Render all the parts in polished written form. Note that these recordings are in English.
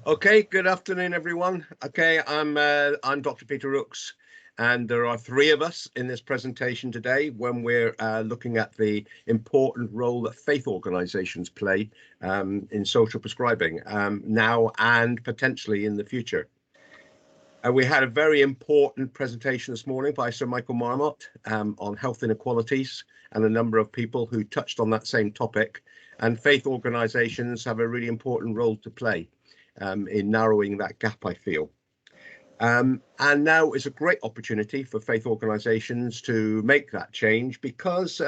Okay, good afternoon, everyone. Okay, I'm Dr. Peter Rookes, and there are three of us in this presentation today when we're looking at the important role that faith organisations play in social prescribing now and potentially in the future. We had a very important presentation this morning by Sir Michael Marmot on health inequalities and a number of people who touched on that same topic. And faith organisations have a really important role to play in narrowing that gap, I feel. And now is a great opportunity for faith organisations to make that change because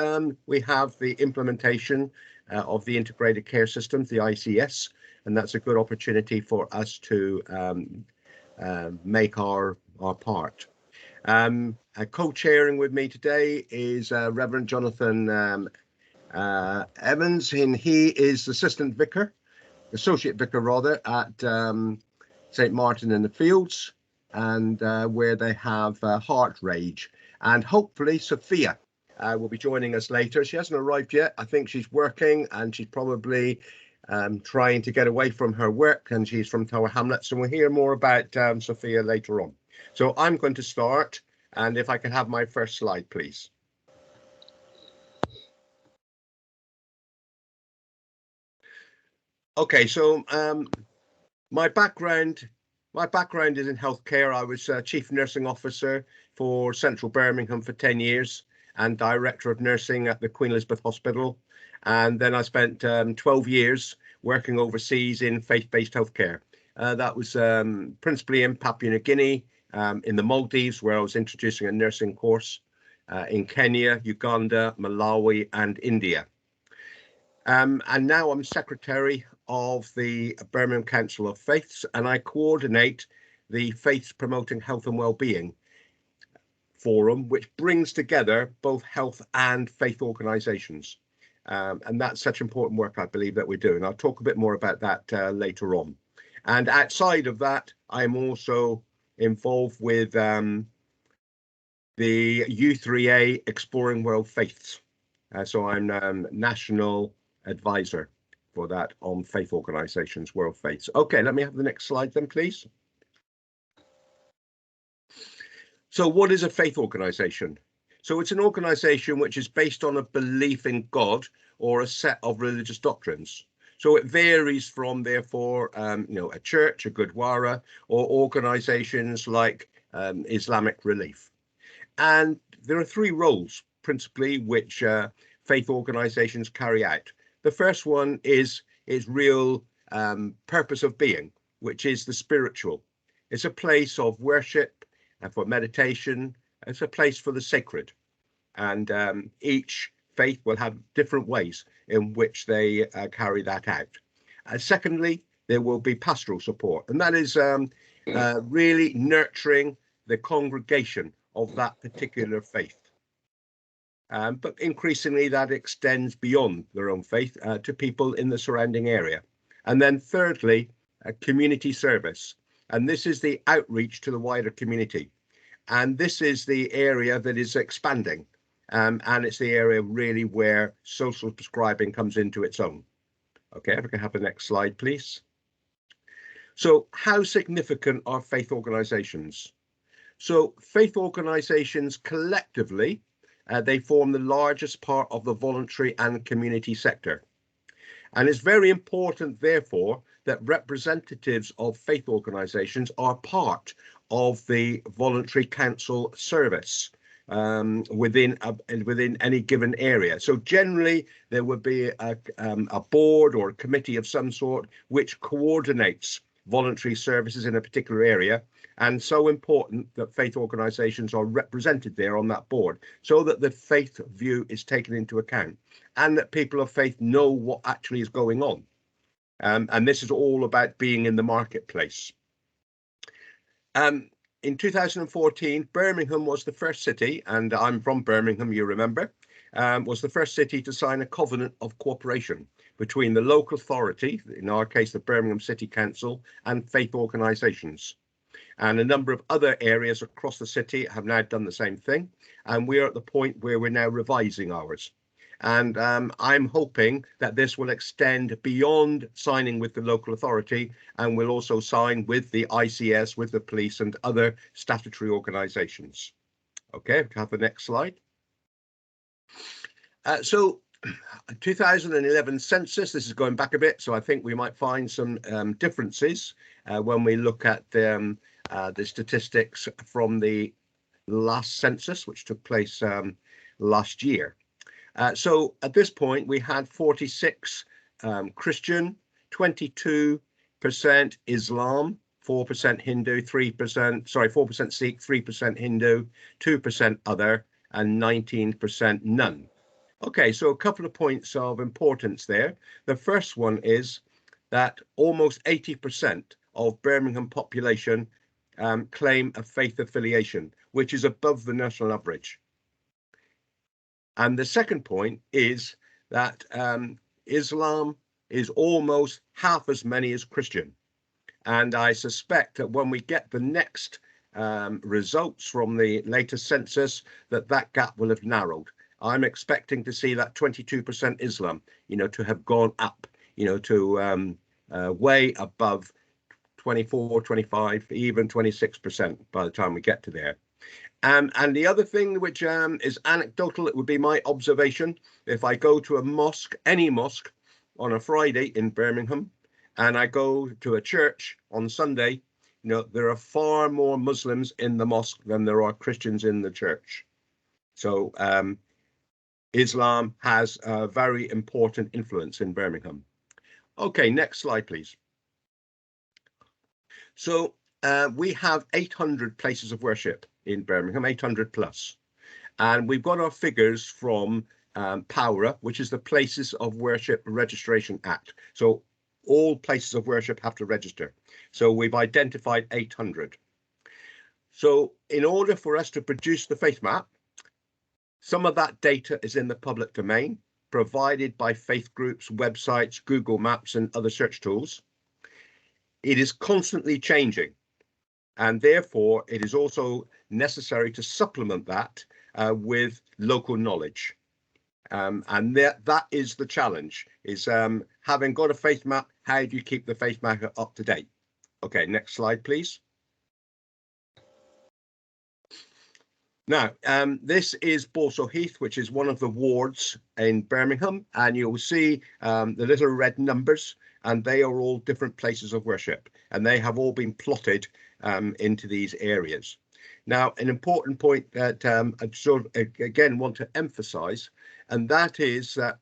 we have the implementation of the integrated care systems, the ICS, and that's a good opportunity for us to make our part. Co-chairing with me today is Reverend Johnathan Evans, and he is associate vicar rather, at St. Martin in the Fields, and where they have HeartEdge. And hopefully Sufia will be joining us later. She hasn't arrived yet. I think she's working, and she's probably trying to get away from her work, and she's from Tower Hamlets, and we'll hear more about Sufia later on. So I'm going to start, and if I can have my first slide, please. Okay, so my background is in healthcare. I was Chief Nursing Officer for Central Birmingham for 10 years and Director of Nursing at the Queen Elizabeth Hospital. And then I spent 12 years working overseas in faith-based healthcare. That was principally in Papua New Guinea, in the Maldives, where I was introducing a nursing course, in Kenya, Uganda, Malawi, and India. And now I'm Secretary of the Birmingham Council of Faiths, and I coordinate the Faiths Promoting Health and Wellbeing Forum, which brings together both health and faith organisations. And that's such important work, I believe, that we're doing. I'll talk a bit more about that later on. And outside of that, I'm also involved with the U3A Exploring World Faiths. So I'm National Advisor for that on faith organisations, World Faiths. Okay, let me have the next slide then, please. So what is a faith organisation? So it's an organisation which is based on a belief in God or a set of religious doctrines. So it varies from, therefore, a church, a gurdwara, or organisations like Islamic Relief. And there are three roles, principally, which faith organisations carry out. The first one is real purpose of being, which is the spiritual. It's a place of worship and for meditation. It's a place for the sacred, and each faith will have different ways in which they carry that out. Secondly, there will be pastoral support, and that is really nurturing the congregation of that particular faith. But increasingly that extends beyond their own faith to people in the surrounding area. And then thirdly, community service, and this is the outreach to the wider community. And this is the area that is expanding, and it's the area really where social prescribing comes into its own. Okay, if we can have the next slide, please. So how significant are faith organisations? So faith organisations collectively, they form the largest part of the voluntary and community sector. And it's very important, therefore, that representatives of faith organisations are part of the voluntary council service within any given area. So generally, there would be a board or a committee of some sort which coordinates voluntary services in a particular area. And so important that faith organisations are represented there on that board so that the faith view is taken into account and that people of faith know what actually is going on. And this is all about being in the marketplace. In 2014, Birmingham was the first city, and I'm from Birmingham, you remember, was the first city to sign a covenant of cooperation between the local authority, in our case, the Birmingham City Council, and faith organisations. And a number of other areas across the city have now done the same thing. And we're at the point where we're now revising ours. And I'm hoping that this will extend beyond signing with the local authority, and will also sign with the ICS, with the police and other statutory organisations. Okay, have the next slide. So 2011 census, this is going back a bit, so I think we might find some differences when we look at the statistics from the last census, which took place last year. So at this point, we had 46 Christian, 22% Islam, 4% Hindu, 4% Sikh, 3% Hindu, 2% other, and 19% none. Okay, so a couple of points of importance there. The first one is that almost 80% of Birmingham population claim a faith affiliation, which is above the national average. And the second point is that Islam is almost half as many as Christian. And I suspect that when we get the next results from the latest census, that gap will have narrowed. I'm expecting to see that 22% Islam, to have gone up, to way above 24, 25, even 26% by the time we get to there. And the other thing which is anecdotal, it would be my observation, if I go to a mosque, any mosque, on a Friday in Birmingham, and I go to a church on Sunday, there are far more Muslims in the mosque than there are Christians in the church. So Islam has a very important influence in Birmingham. Okay, next slide, please. So we have 800 places of worship in Birmingham, 800 plus. And we've got our figures from POWRA, which is the Places of Worship Registration Act. So all places of worship have to register. So we've identified 800. So in order for us to produce the faith map, some of that data is in the public domain, provided by faith groups, websites, Google Maps, and other search tools. It is constantly changing, and therefore it is also necessary to supplement that with local knowledge. And that is the challenge, is having got a faith map, how do you keep the faith map up to date? Okay, next slide, please. Now, this is Borsall Heath, which is one of the wards in Birmingham, and you'll see the little red numbers, and they are all different places of worship, and they have all been plotted into these areas. Now, an important point that I sort of, again, want to emphasize, and that is that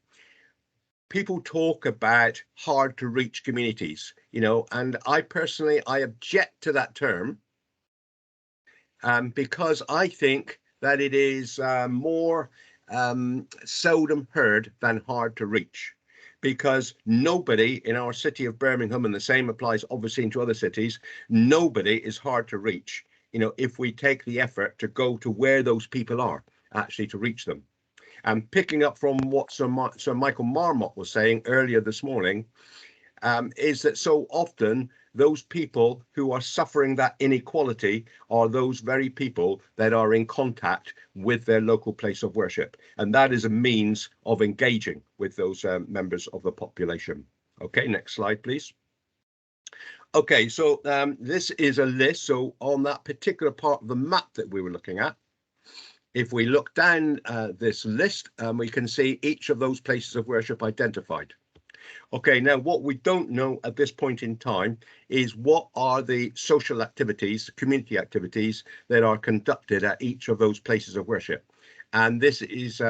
people talk about hard to reach communities, and I personally, I object to that term, because I think that it is more seldom heard than hard to reach, because nobody in our city of Birmingham, and the same applies obviously into other cities, nobody is hard to reach, if we take the effort to go to where those people are, actually to reach them. And picking up from what Sir Michael Marmot was saying earlier this morning, is that so often those people who are suffering that inequality are those very people that are in contact with their local place of worship. And that is a means of engaging with those members of the population. Okay, next slide, please. Okay, so this is a list. So on that particular part of the map that we were looking at, if we look down this list, we can see each of those places of worship identified. Okay, now what we don't know at this point in time is what are the social activities, community activities that are conducted at each of those places of worship. And this is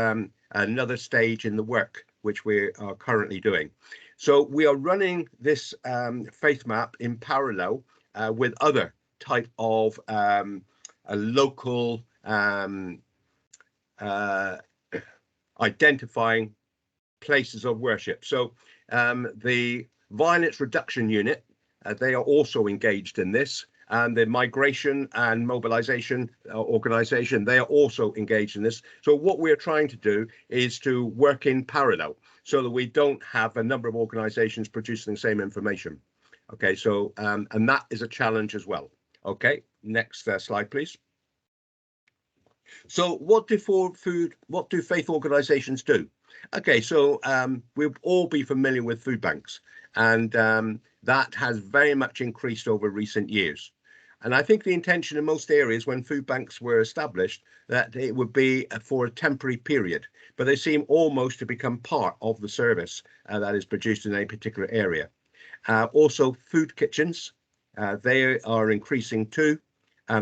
another stage in the work which we are currently doing. So we are running this faith map in parallel with other type of local identifying places of worship. So the Violence Reduction Unit, they are also engaged in this, and the Migration and Mobilisation Organisation, they are also engaged in this. So what we're trying to do is to work in parallel so that we don't have a number of organisations producing the same information. Okay, so and that is a challenge as well. Okay, next slide, please. So what do faith organisations do? Okay, so we'll all be familiar with food banks, and that has very much increased over recent years. And I think the intention in most areas when food banks were established that it would be for a temporary period, but they seem almost to become part of the service that is produced in a particular area. Also, food kitchens, they are increasing too.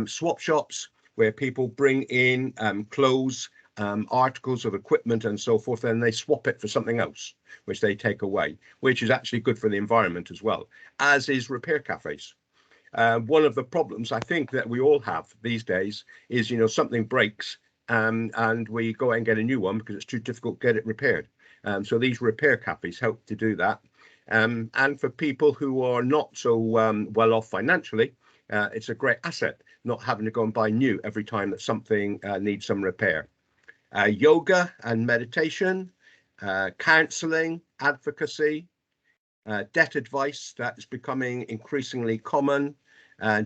Swap shops, where people bring in clothes, articles of equipment and so forth, and they swap it for something else, which they take away, which is actually good for the environment as well, as is repair cafes. One of the problems I think that we all have these days is, something breaks and we go out and get a new one because it's too difficult to get it repaired. So these repair cafes help to do that. And for people who are not so well off financially, it's a great asset, not having to go and buy new every time that something needs some repair. Yoga and meditation, counselling, advocacy, debt advice, that is becoming increasingly common,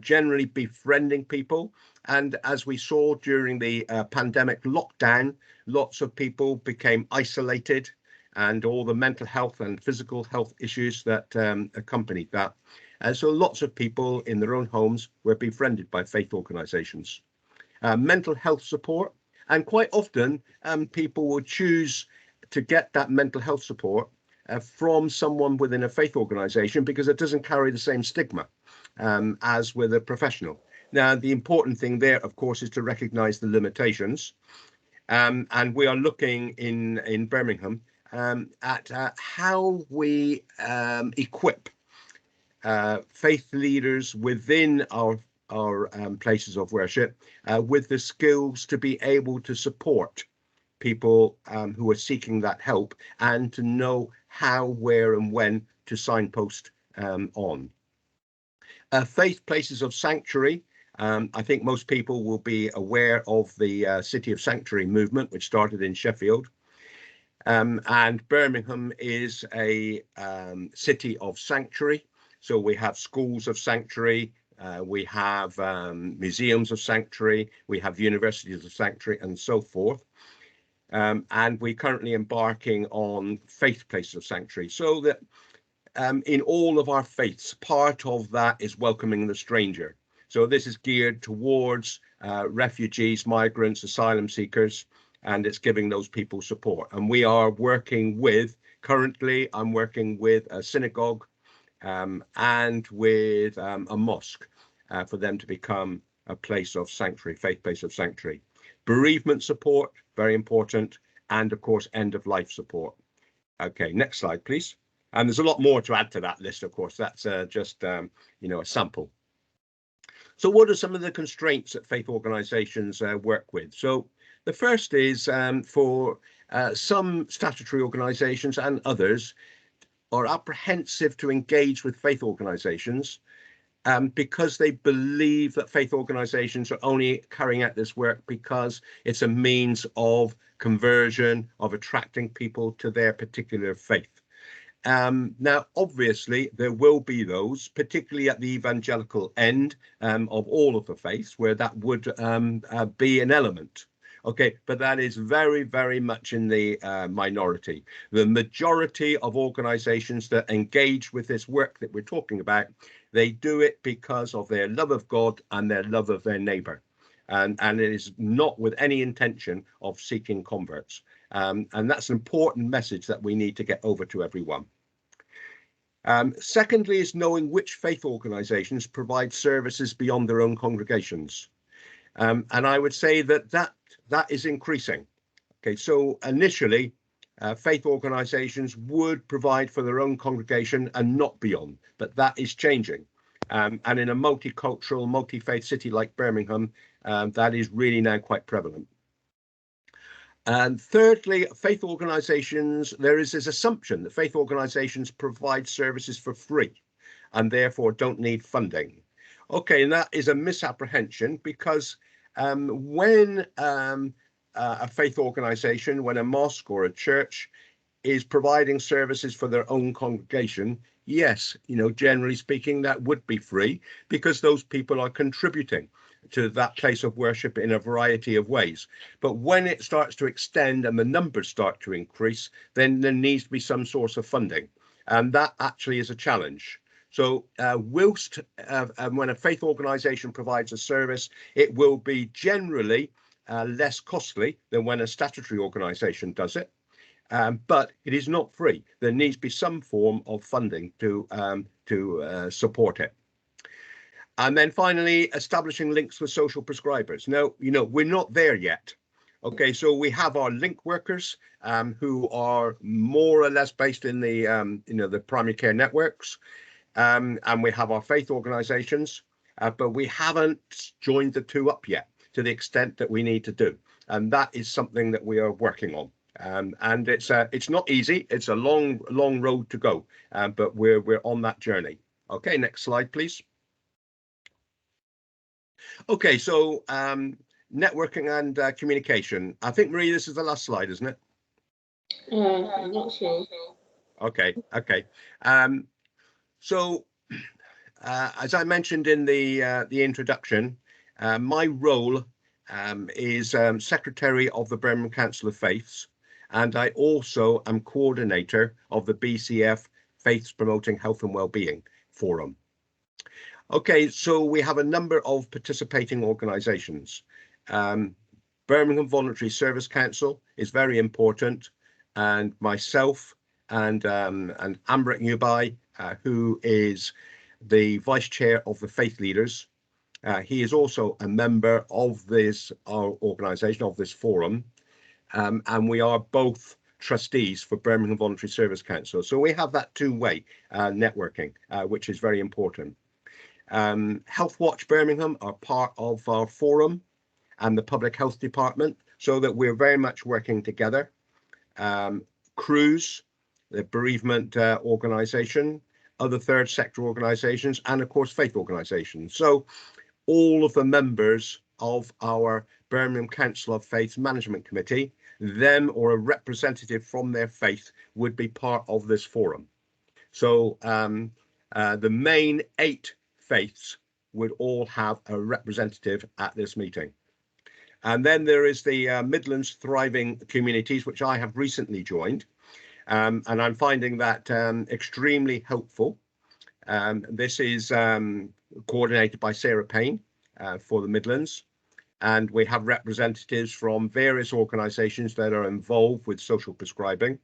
generally befriending people. And as we saw during the pandemic lockdown, lots of people became isolated, and all the mental health and physical health issues that accompanied that. And so lots of people in their own homes were befriended by faith organisations. Mental health support, and quite often people will choose to get that mental health support from someone within a faith organisation because it doesn't carry the same stigma as with a professional. Now, the important thing there, of course, is to recognise the limitations. And we are looking in Birmingham at how we equip faith leaders within our places of worship with the skills to be able to support people who are seeking that help, and to know how, where and when to signpost on. Faith places of sanctuary. I think most people will be aware of the City of Sanctuary movement, which started in Sheffield. And Birmingham is a city of sanctuary. So we have schools of sanctuary, we have museums of sanctuary, we have universities of sanctuary, and so forth. And we're currently embarking on faith places of sanctuary, so that in all of our faiths, part of that is welcoming the stranger. So this is geared towards refugees, migrants, asylum seekers, and it's giving those people support. And we are working with, currently, I'm working with a synagogue and with a mosque for them to become a place of sanctuary, faith place of sanctuary. Bereavement support, very important, and of course, end of life support. Okay, next slide, please. And there's a lot more to add to that list, of course. That's just, a sample. So what are some of the constraints that faith organisations work with? So the first is for some statutory organisations and others are apprehensive to engage with faith organisations because they believe that faith organisations are only carrying out this work because it's a means of conversion, of attracting people to their particular faith. Now, obviously, there will be those, particularly at the evangelical end of all of the faiths, where that would be an element. Okay, but that is very, very much in the minority. The majority of organizations that engage with this work that we're talking about, they do it because of their love of God and their love of their neighbor. And it is not with any intention of seeking converts. And that's an important message that we need to get over to everyone. Secondly is knowing which faith organizations provide services beyond their own congregations. And I would say that is increasing. Okay, so initially, faith organizations would provide for their own congregation and not beyond, but that is changing. And in a multicultural, multi-faith city like Birmingham, that is really now quite prevalent. And thirdly, faith organizations, there is this assumption that faith organizations provide services for free and therefore don't need funding. Okay, and that is a misapprehension, because when a faith organization, when a mosque or a church is providing services for their own congregation, yes, generally speaking, that would be free because those people are contributing to that place of worship in a variety of ways. But when it starts to extend and the numbers start to increase, then there needs to be some source of funding. And that actually is a challenge. So whilst when a faith organisation provides a service, it will be generally less costly than when a statutory organisation does it. But it is not free. There needs to be some form of funding to support it. And then finally, establishing links with social prescribers. Now, we're not there yet. Okay, so we have our link workers who are more or less based in the the primary care networks, and we have our faith organisations, but we haven't joined the two up yet to the extent that we need to do, and that is something that we are working on. And it's not easy. It's a long road to go, but we're on that journey. Okay, next slide, please. Okay, so networking and communication. I think, Marie, this is the last slide, isn't it? I'm not sure. Okay. So as I mentioned in the introduction, my role is Secretary of the Birmingham Council of Faiths, and I also am coordinator of the BCF Faiths Promoting Health and Wellbeing Forum. Okay, so we have a number of participating organisations. Birmingham Voluntary Service Council is very important, and myself and Amrit Nubai, who is the Vice Chair of the Faith Leaders. He is also a member of this organisation, of this forum, and we are both trustees for Birmingham Voluntary Service Council. So we have that two-way networking, which is very important. Health Watch Birmingham are part of our forum and the Public Health Department, so that we're very much working together. Cruise, the bereavement organisation, other third sector organisations, and of course faith organisations. So all of the members of our Birmingham Council of Faith Management Committee, them or a representative from their faith, would be part of this forum. So the main 8 faiths would all have a representative at this meeting. And then there is the Midlands Thriving Communities, which I have recently joined, and I'm finding that extremely helpful. This is coordinated by Sarah Payne for the Midlands, and we have representatives from various organisations that are involved with social prescribing.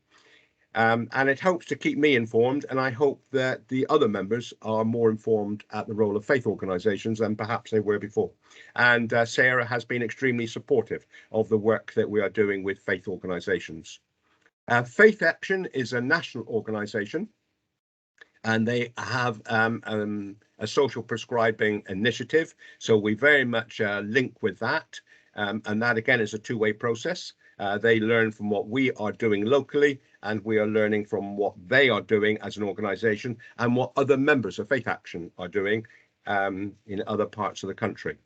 And it helps to keep me informed, and I hope that the other members are more informed at the role of faith organisations than perhaps they were before. And Sarah has been extremely supportive of the work that we are doing with faith organisations. Faith Action is a national organisation, and they have a social prescribing initiative. So we very much link with that. And that, again, is a two-way process. They learn from what we are doing locally, and we are learning from what they are doing as an organisation and what other members of Faith Action are doing in other parts of the country.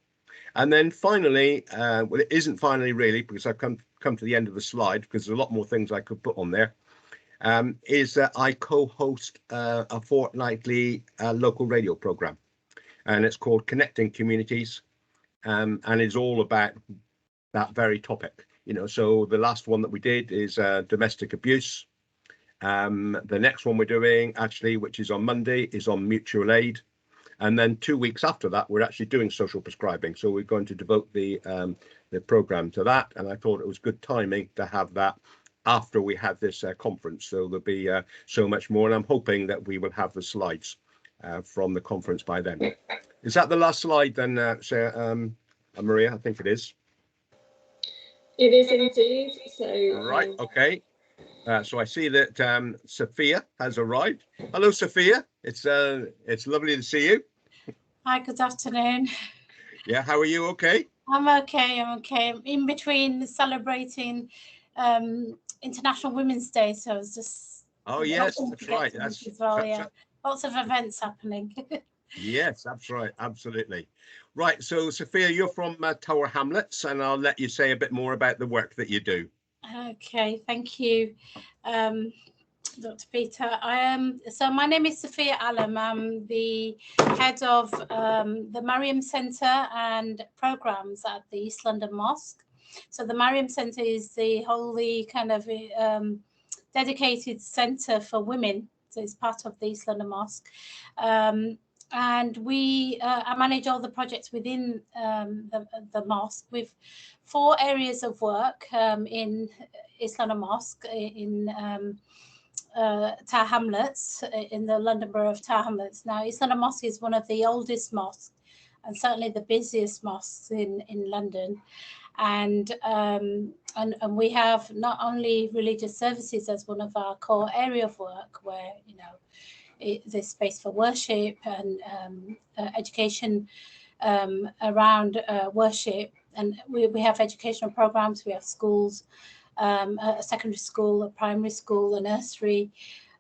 And then finally, well, it isn't finally really, because I've come to the end of the slide, because there's a lot more things I could put on there, is that I co-host a fortnightly local radio programme, and it's called Connecting Communities, and it's all about that very topic. So the last one that we did is domestic abuse. The next one we're doing, actually, which is on Monday, is on mutual aid. And then 2 weeks after that, we're actually doing social prescribing. So we're going to devote the programme to that. And I thought it was good timing to have that after we had this conference. So there'll be so much more. And I'm hoping that we will have the slides from the conference by then. Is that the last slide then, Sarah, Maria? I think it is. It is indeed. So right, okay. So I see that Sufia has arrived. Hello, Sufia. It's lovely to see you. Hi, good afternoon. Yeah, how are you? Okay. I'm okay. I'm in between celebrating International Women's Day, so I was just. Oh yes, that's right. That's as well. Yeah, lots of events happening. Yes, that's right. Absolutely. Right. So, Sufia, you're from Tower Hamlets, and I'll let you say a bit more about the work that you do. Okay, thank you. Dr. Peter. So my name is Sufia Alam. I'm the head of the Mariam Centre and programs at the East London Mosque. So the Mariam Centre is the wholly kind of dedicated centre for women. So it's part of the East London Mosque. And I manage all the projects within the mosque with 4 areas of work in East London Mosque, in Tower Hamlets, in the London Borough of Tower Hamlets. Now, East London Mosque is one of the oldest mosques and certainly the busiest mosques in London. And we have not only religious services as one of our core area of work, where there's space for worship and education around worship, and we have educational programs, we have schools, a secondary school, a primary school, a nursery.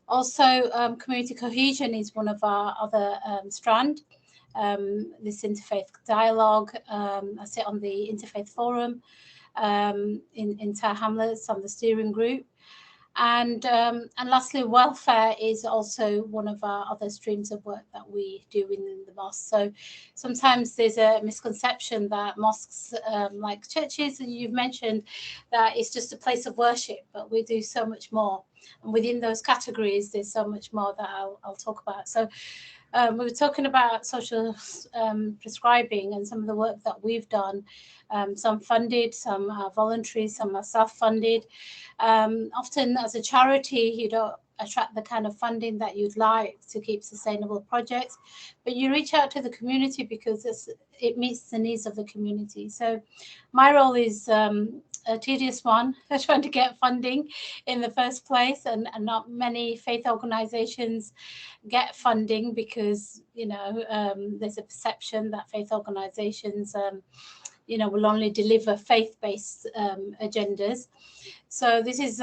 Also, community cohesion is one of our other strand. This interfaith dialogue. I sit on the Interfaith Forum in Tower Hamlets on the steering group. And lastly, welfare is also one of our other streams of work that we do in the mosque. So sometimes there's a misconception that mosques, like churches, and you've mentioned, that it's just a place of worship, but we do so much more. And within those categories, there's so much more that I'll talk about. So we were talking about social prescribing and some of the work that we've done. Some funded, some are voluntary, some are self-funded. Often as a charity, you don't attract the kind of funding that you'd like to keep sustainable projects, but you reach out to the community because it meets the needs of the community. So my role is a tedious one, trying to get funding in the first place, and not many faith organizations get funding because there's a perception that faith organizations will only deliver faith-based agendas. So this is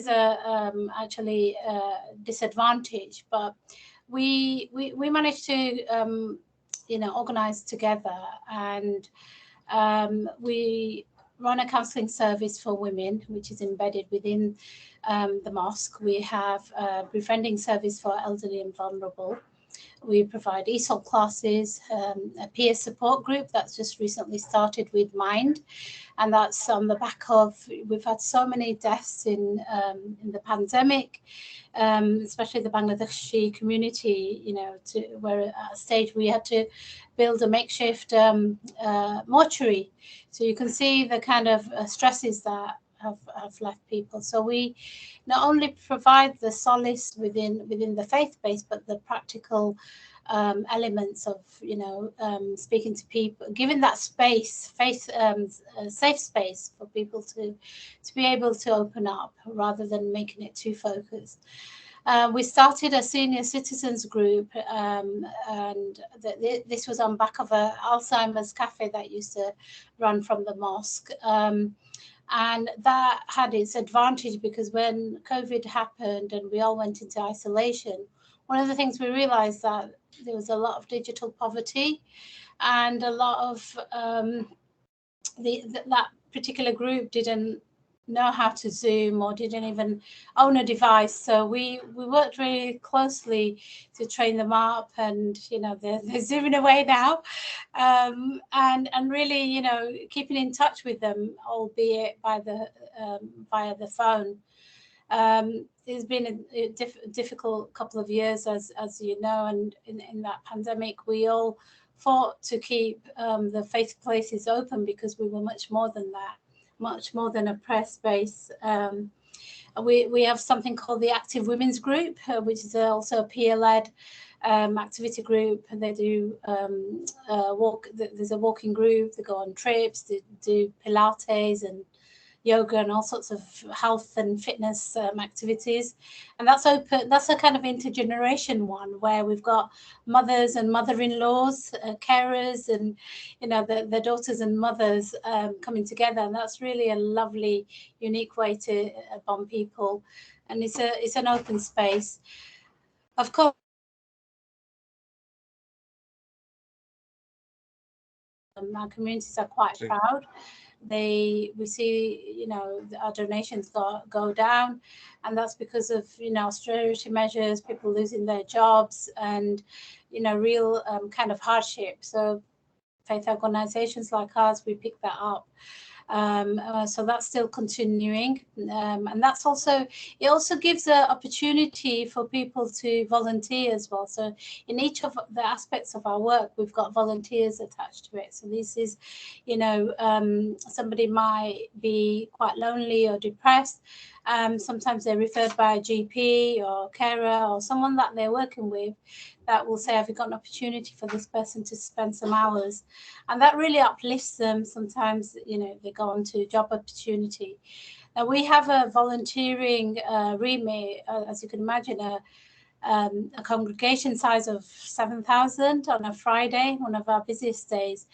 actually a disadvantage, but we managed to organize together, and we run a counselling service for women, which is embedded within the mosque. We have a befriending service for elderly and vulnerable. We provide ESOL classes, a peer support group that's just recently started with Mind, and that's on the back of, we've had so many deaths in the pandemic, especially the Bangladeshi community, where at a stage we had to build a makeshift mortuary. So you can see the kind of stresses that have left people. So we not only provide the solace within the faith base, but the practical elements of speaking to people, giving that space, safe space for people to be able to open up rather than making it too focused. We started a senior citizens group, and this was on back of a Alzheimer's cafe that used to run from the mosque. And that had its advantage because when COVID happened and we all went into isolation, one of the things we realized that there was a lot of digital poverty, and a lot of that particular group didn't know how to Zoom or didn't even own a device. So we worked really closely to train them up, and they're zooming away now, and really keeping in touch with them, albeit via the phone. It's been a difficult couple of years, as you know, and in that pandemic we all fought to keep the faith places open because we were much more than that, much more than a press base. We have something called the Active Women's Group, which is also a peer-led activity group. And they do there's a walking group, they go on trips, they do Pilates and yoga and all sorts of health and fitness activities. And that's open, that's a kind of intergeneration one where we've got mothers and mother-in-laws, carers, and the daughters and mothers coming together. And that's really a lovely, unique way to bond people. And it's an open space. Of course, our communities are quite proud we see, you know, our donations go down, and that's because of, you know, austerity measures, people losing their jobs, and, you know, real kind of hardship. So faith organizations like ours, we pick that up. So that's still continuing, and that's also, it also gives an opportunity for people to volunteer as well. So in each of the aspects of our work, we've got volunteers attached to it. So this is, you know, somebody might be quite lonely or depressed. Sometimes they're referred by a GP or carer or someone that they're working with that will say, have you got an opportunity for this person to spend some hours? And that really uplifts them. Sometimes, you know, they go on to job opportunity. Now we have a volunteering remit, as you can imagine, a congregation size of 7,000 on a Friday, one of our busiest days.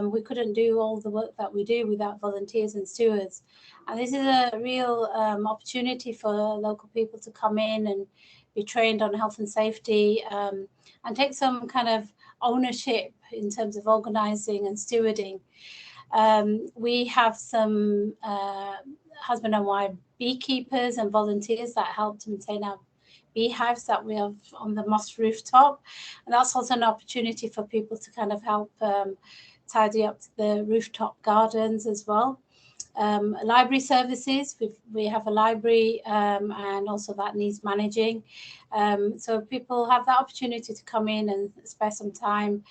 We couldn't do all the work that we do without volunteers and stewards. And this is a real opportunity for local people to come in and be trained on health and safety, and take some kind of ownership in terms of organising and stewarding. We have some husband and wife beekeepers and volunteers that help to maintain our beehives that we have on the mosque rooftop, and that's also an opportunity for people to kind of help tidy up the rooftop gardens as well. Library services, we have a library, and also that needs managing. So people have that opportunity to come in and spare some time,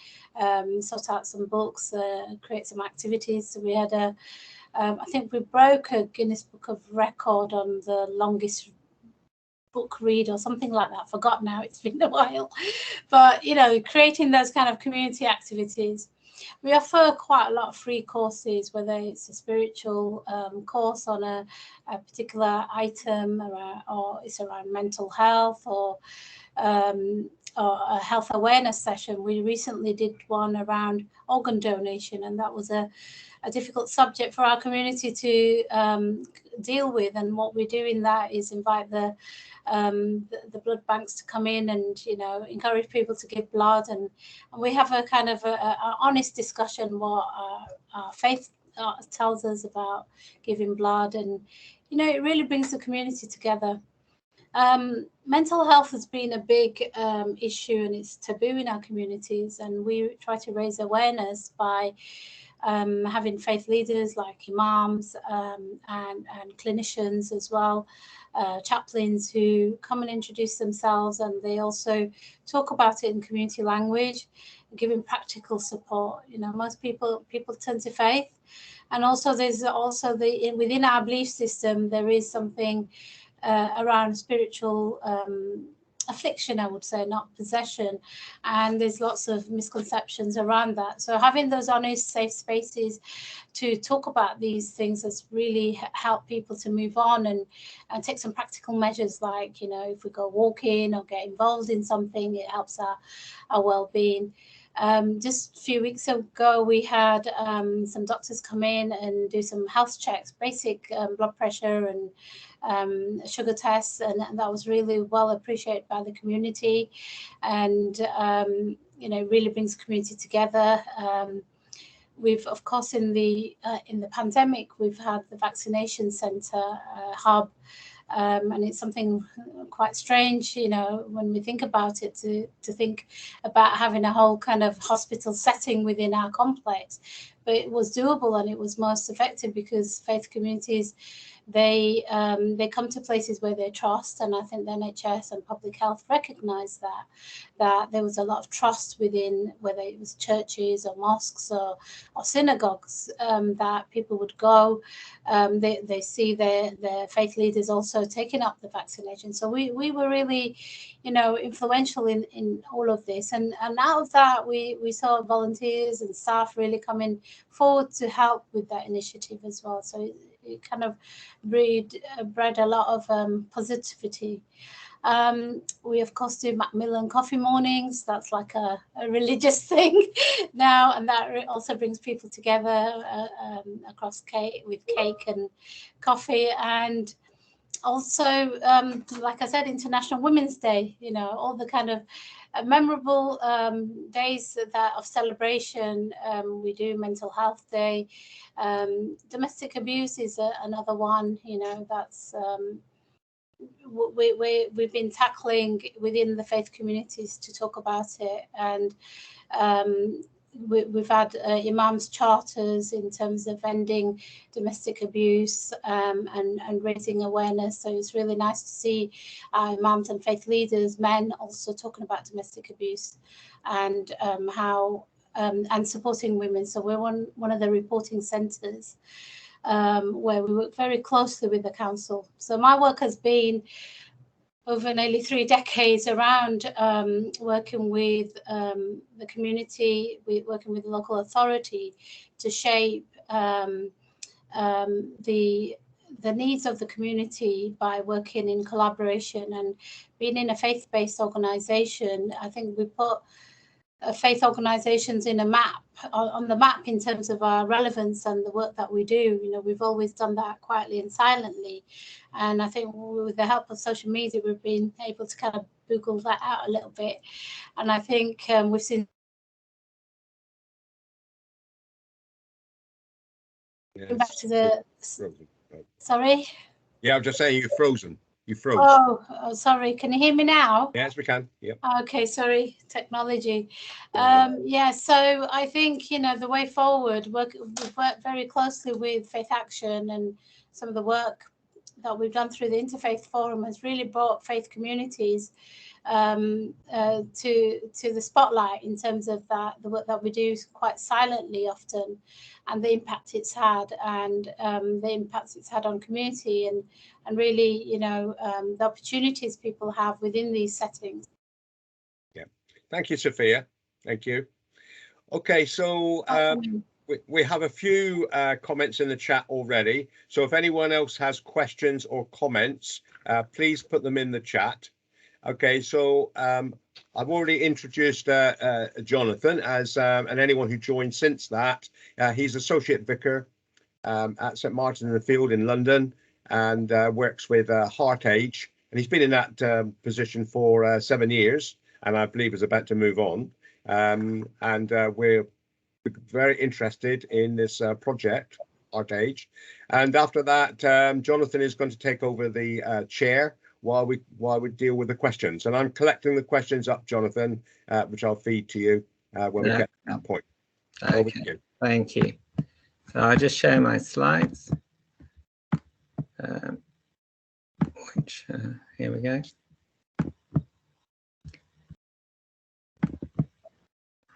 sort out some books, create some activities. So we had I think we broke a Guinness Book of Record on the longest book read or something like that. Forgot now, it's been a while. But, you know, creating those kind of community activities. We offer quite a lot of free courses, whether it's a spiritual course on a particular item, or it's around mental health, or a health awareness session. We recently did one around organ donation, and that was a difficult subject for our community to deal with. And what we do in that is invite the blood banks to come in and, you know, encourage people to give blood, and we have a kind of a honest discussion what our faith tells us about giving blood, and, you know, it really brings the community together. Mental health has been a big issue, and it's taboo in our communities, and we try to raise awareness by having faith leaders like imams and clinicians as well, chaplains who come and introduce themselves, and they also talk about it in community language, giving practical support. You know, most people turn to faith, and also there's also within our belief system there is something around spiritual affliction, I would say, not possession, and there's lots of misconceptions around that. So having those honest, safe spaces to talk about these things has really helped people to move on and take some practical measures, like, you know, if we go walking or get involved in something, it helps our well-being. Just a few weeks ago, we had some doctors come in and do some health checks, basic blood pressure and sugar tests, and that was really well appreciated by the community, and you know, really brings the community together. We've, of course, in the pandemic, we've had the vaccination centre hub, and it's something quite strange, you know, when we think about it, to think about having a whole kind of hospital setting within our complex. But it was doable, and it was most effective because faith communities, they come to places where they trust, and I think the NHS and public health recognised that there was a lot of trust within, whether it was churches or mosques or synagogues, that people would go. They see their faith leaders also taking up the vaccination. So we were really, you know, influential in all of this, and out of that we saw volunteers and staff really coming forward to help with that initiative as well. So it kind of bred a lot of positivity. We of course do Macmillan coffee mornings. That's like a religious thing now, and that also brings people together across cake and coffee. And also, like I said, International Women's Day, you know, all the kind of memorable days that of celebration. We do Mental Health Day. Domestic abuse is another one, you know, that's we've been tackling within the faith communities to talk about it. And we've had imams charters in terms of ending domestic abuse and raising awareness. So it's really nice to see imams and faith leaders, men, also talking about domestic abuse and how and supporting women. So we're one of the reporting centres where we work very closely with the council. So my work has been over nearly 3 decades around working with the community, working with the local authority to shape the needs of the community by working in collaboration. And being in a faith-based organisation, I think we put faith organisations in a map, on the map, in terms of our relevance and the work that we do. You know, we've always done that quietly and silently, and I think with the help of social media, we've been able to kind of Google that out a little bit. And I think we've seen back to the sorry. Yeah, I'm just saying you're frozen. You froze. Oh, sorry. Can you hear me now? Yes, we can. Yeah. Okay, sorry, technology. Yeah, so I think, you know, the way forward, we've worked very closely with Faith Action, and some of the work that we've done through the Interfaith Forum has really brought faith communities to the spotlight in terms of that, the work that we do quite silently often, and the impact it's had, and the impacts it's had on community, and really, you know, the opportunities people have within these settings. Yeah, thank you, Sufia. Thank you. Okay, so we have a few comments in the chat already. So if anyone else has questions or comments, please put them in the chat. Okay, so I've already introduced Johnathan as, and anyone who joined since that, he's Associate Vicar at St Martin in the Field in London, and works with HeartEdge, and he's been in that position for 7 years, and I believe is about to move on. And we're very interested in this project, HeartEdge. And after that, Johnathan is going to take over the chair while we deal with the questions. And I'm collecting the questions up, Johnathan, which I'll feed to you when we get to that point. Over to you. Thank you. So I'll just share my slides. Here we go.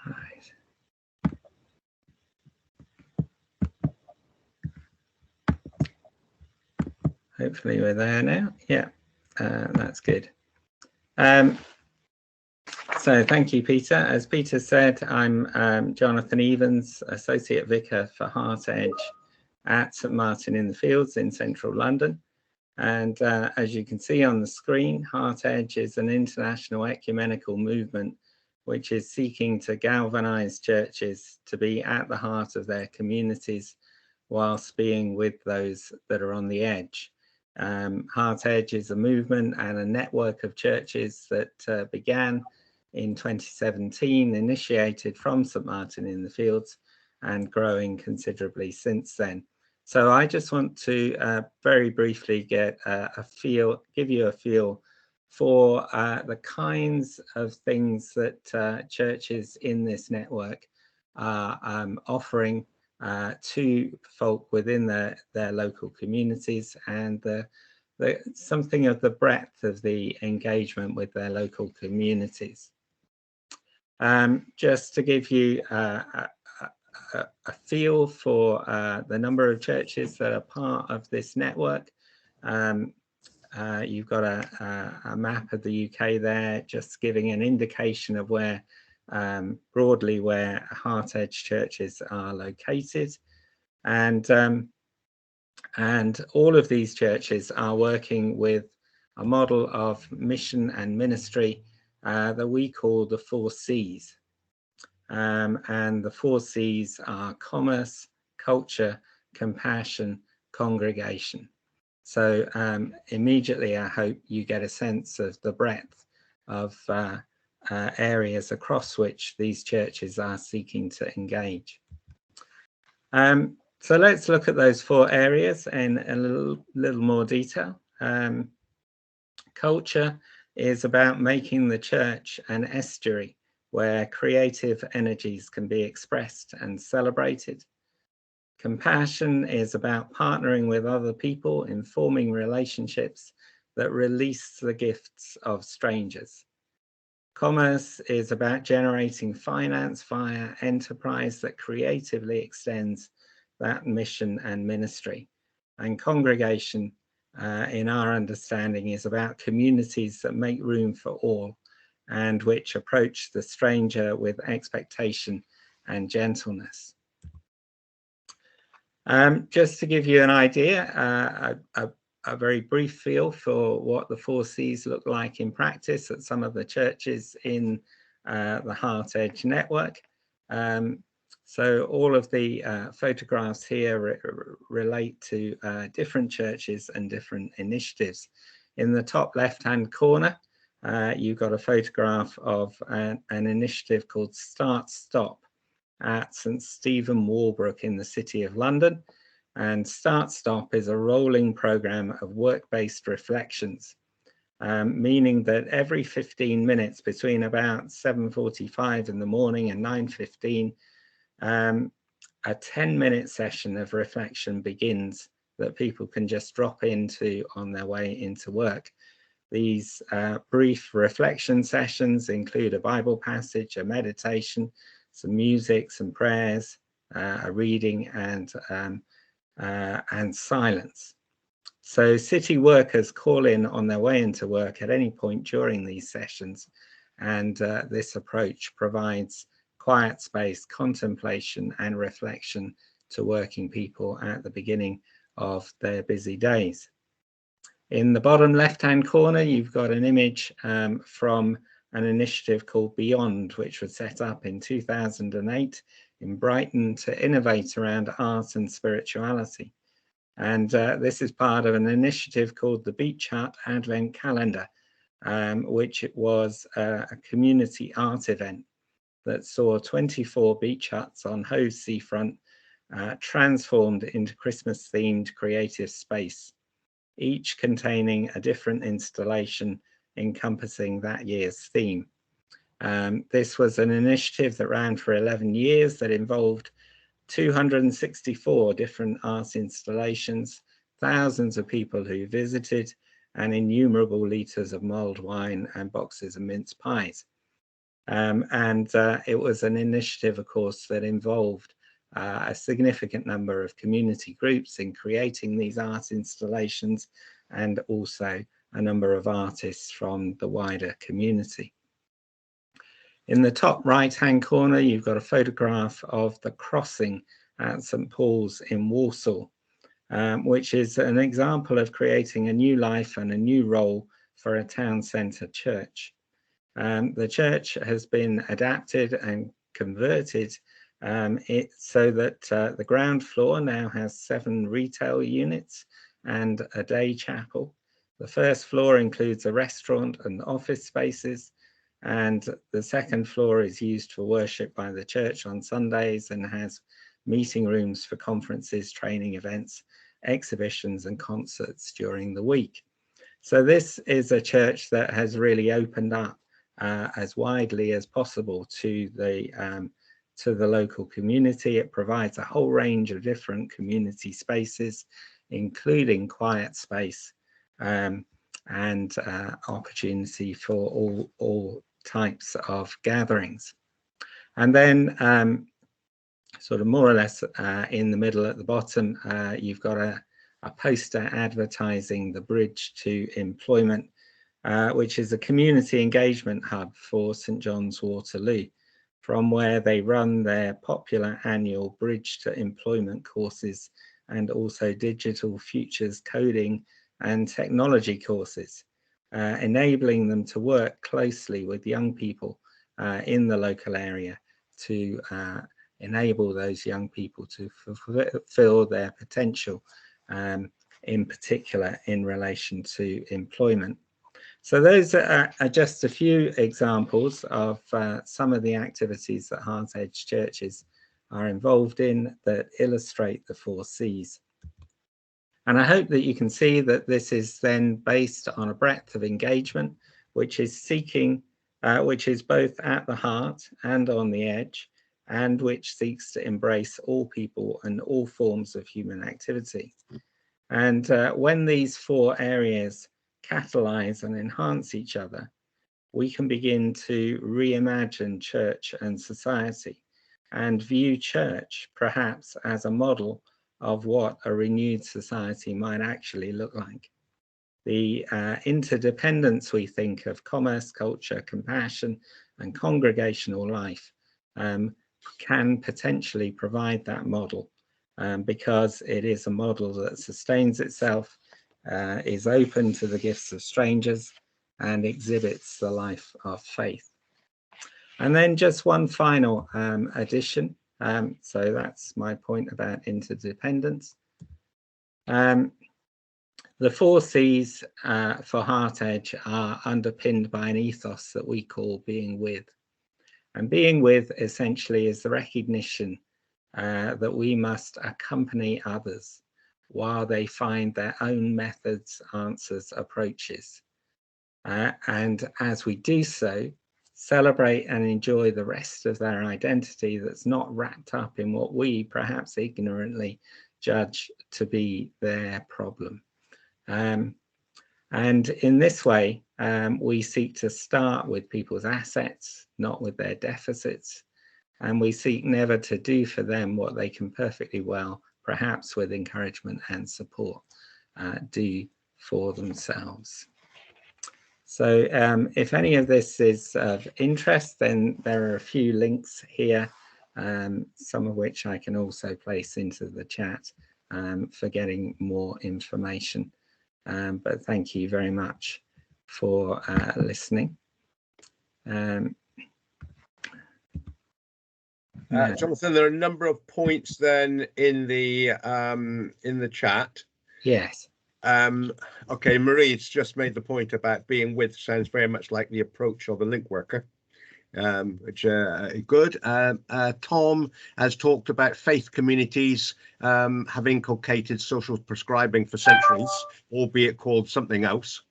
Right. Hopefully we're there now. Yeah, that's good. So thank you, Peter. As Peter said, I'm Johnathan Evans, Associate Vicar for HeartEdge at St Martin in the Fields in central London. And as you can see on the screen, HeartEdge is an international ecumenical movement which is seeking to galvanise churches to be at the heart of their communities whilst being with those that are on the edge. HeartEdge is a movement and a network of churches that began in 2017, initiated from St Martin in the Fields, and growing considerably since then. So I just want to very briefly get give you a feel for the kinds of things that churches in this network are offering to folk within their local communities, and something of the breadth of the engagement with their local communities. Just to give you a feel for the number of churches that are part of this network, you've got a map of the UK there, just giving an indication of where broadly where HeartEdge churches are located, and all of these churches are working with a model of mission and ministry that we call the 4 C's. And the 4 C's are commerce, culture, compassion, congregation. So immediately, I hope you get a sense of the breadth of areas across which these churches are seeking to engage. So let's look at those 4 areas in a little more detail. Culture is about making the church an estuary where creative energies can be expressed and celebrated. Compassion is about partnering with other people in forming relationships that release the gifts of strangers. Commerce is about generating finance via enterprise that creatively extends that mission and ministry. And congregation, in our understanding, is about communities that make room for all and which approach the stranger with expectation and gentleness. Just to give you an idea, a very brief feel for what the 4 C's look like in practice at some of the churches in the HeartEdge network. So all of the photographs here relate to different churches and different initiatives. In the top left-hand corner, you've got a photograph of an initiative called Start Stop at St Stephen Walbrook in the City of London. And Start Stop is a rolling program of work-based reflections, meaning that every 15 minutes between about 7:45 in the morning and 9:15, a 10-minute session of reflection begins that people can just drop into on their way into work. These brief reflection sessions include a Bible passage, a meditation, some music, some prayers, a reading, and silence. So city workers call in on their way into work at any point during these sessions, and this approach provides quiet space, contemplation, and reflection to working people at the beginning of their busy days. In the bottom left-hand corner, you've got an image from an initiative called Beyond, which was set up in 2008 in Brighton to innovate around art and spirituality. And this is part of an initiative called the Beach Hut Advent Calendar, which was a community art event that saw 24 beach huts on Hove seafront transformed into Christmas-themed creative space, each containing a different installation encompassing that year's theme. This was an initiative that ran for 11 years that involved 264 different art installations, thousands of people who visited, and innumerable litres of mulled wine and boxes of mince pies. It was an initiative, of course, that involved a significant number of community groups in creating these art installations, and also a number of artists from the wider community. In the top right-hand corner, you've got a photograph of the crossing at St Paul's in Warsaw, which is an example of creating a new life and a new role for a town centre church. The church has been adapted and converted so that the ground floor now has 7 retail units and a day chapel. The first floor includes a restaurant and office spaces, and the second floor is used for worship by the church on Sundays and has meeting rooms for conferences, training events, exhibitions and concerts during the week. So this is a church that has really opened up as widely as possible to the local community. It provides a whole range of different community spaces, including quiet space and opportunity for all types of gatherings. And then sort of more or less in the middle at the bottom, you've got a poster advertising the Bridge to Employment, which is a community engagement hub for St John's Waterloo, from where they run their popular annual Bridge to Employment courses and also digital futures coding and technology courses, enabling them to work closely with young people in the local area to enable those young people to fulfill their potential in particular in relation to employment. So those are just a few examples of some of the activities that HeartEdge churches are involved in that illustrate the 4 C's. And I hope that you can see that this is then based on a breadth of engagement, which is seeking, which is both at the heart and on the edge, and which seeks to embrace all people and all forms of human activity. And when these 4 areas catalyze and enhance each other, we can begin to reimagine church and society and view church perhaps as a model of what a renewed society might actually look like. The interdependence, we think, of commerce, culture, compassion, and congregational life can potentially provide that model because it is a model that sustains itself, is open to the gifts of strangers, and exhibits the life of faith. And then just one final addition. So that's my point about interdependence. The 4 C's for HeartEdge are underpinned by an ethos that we call being with. And being with essentially is the recognition that we must accompany others while they find their own methods, answers, approaches. And as we do so, celebrate and enjoy the rest of their identity that's not wrapped up in what we perhaps ignorantly judge to be their problem. And in this way, we seek to start with people's assets, not with their deficits. And we seek never to do for them what they can perfectly well, perhaps with encouragement and support, do for themselves. So if any of this is of interest, then there are a few links here, some of which I can also place into the chat for getting more information. But thank you very much for listening. Johnathan, there are a number of points then in the chat. Yes. Okay, Marie's just made the point about being with. Sounds very much like the approach of a link worker, which good. Tom has talked about faith communities have inculcated social prescribing for centuries, albeit called something else.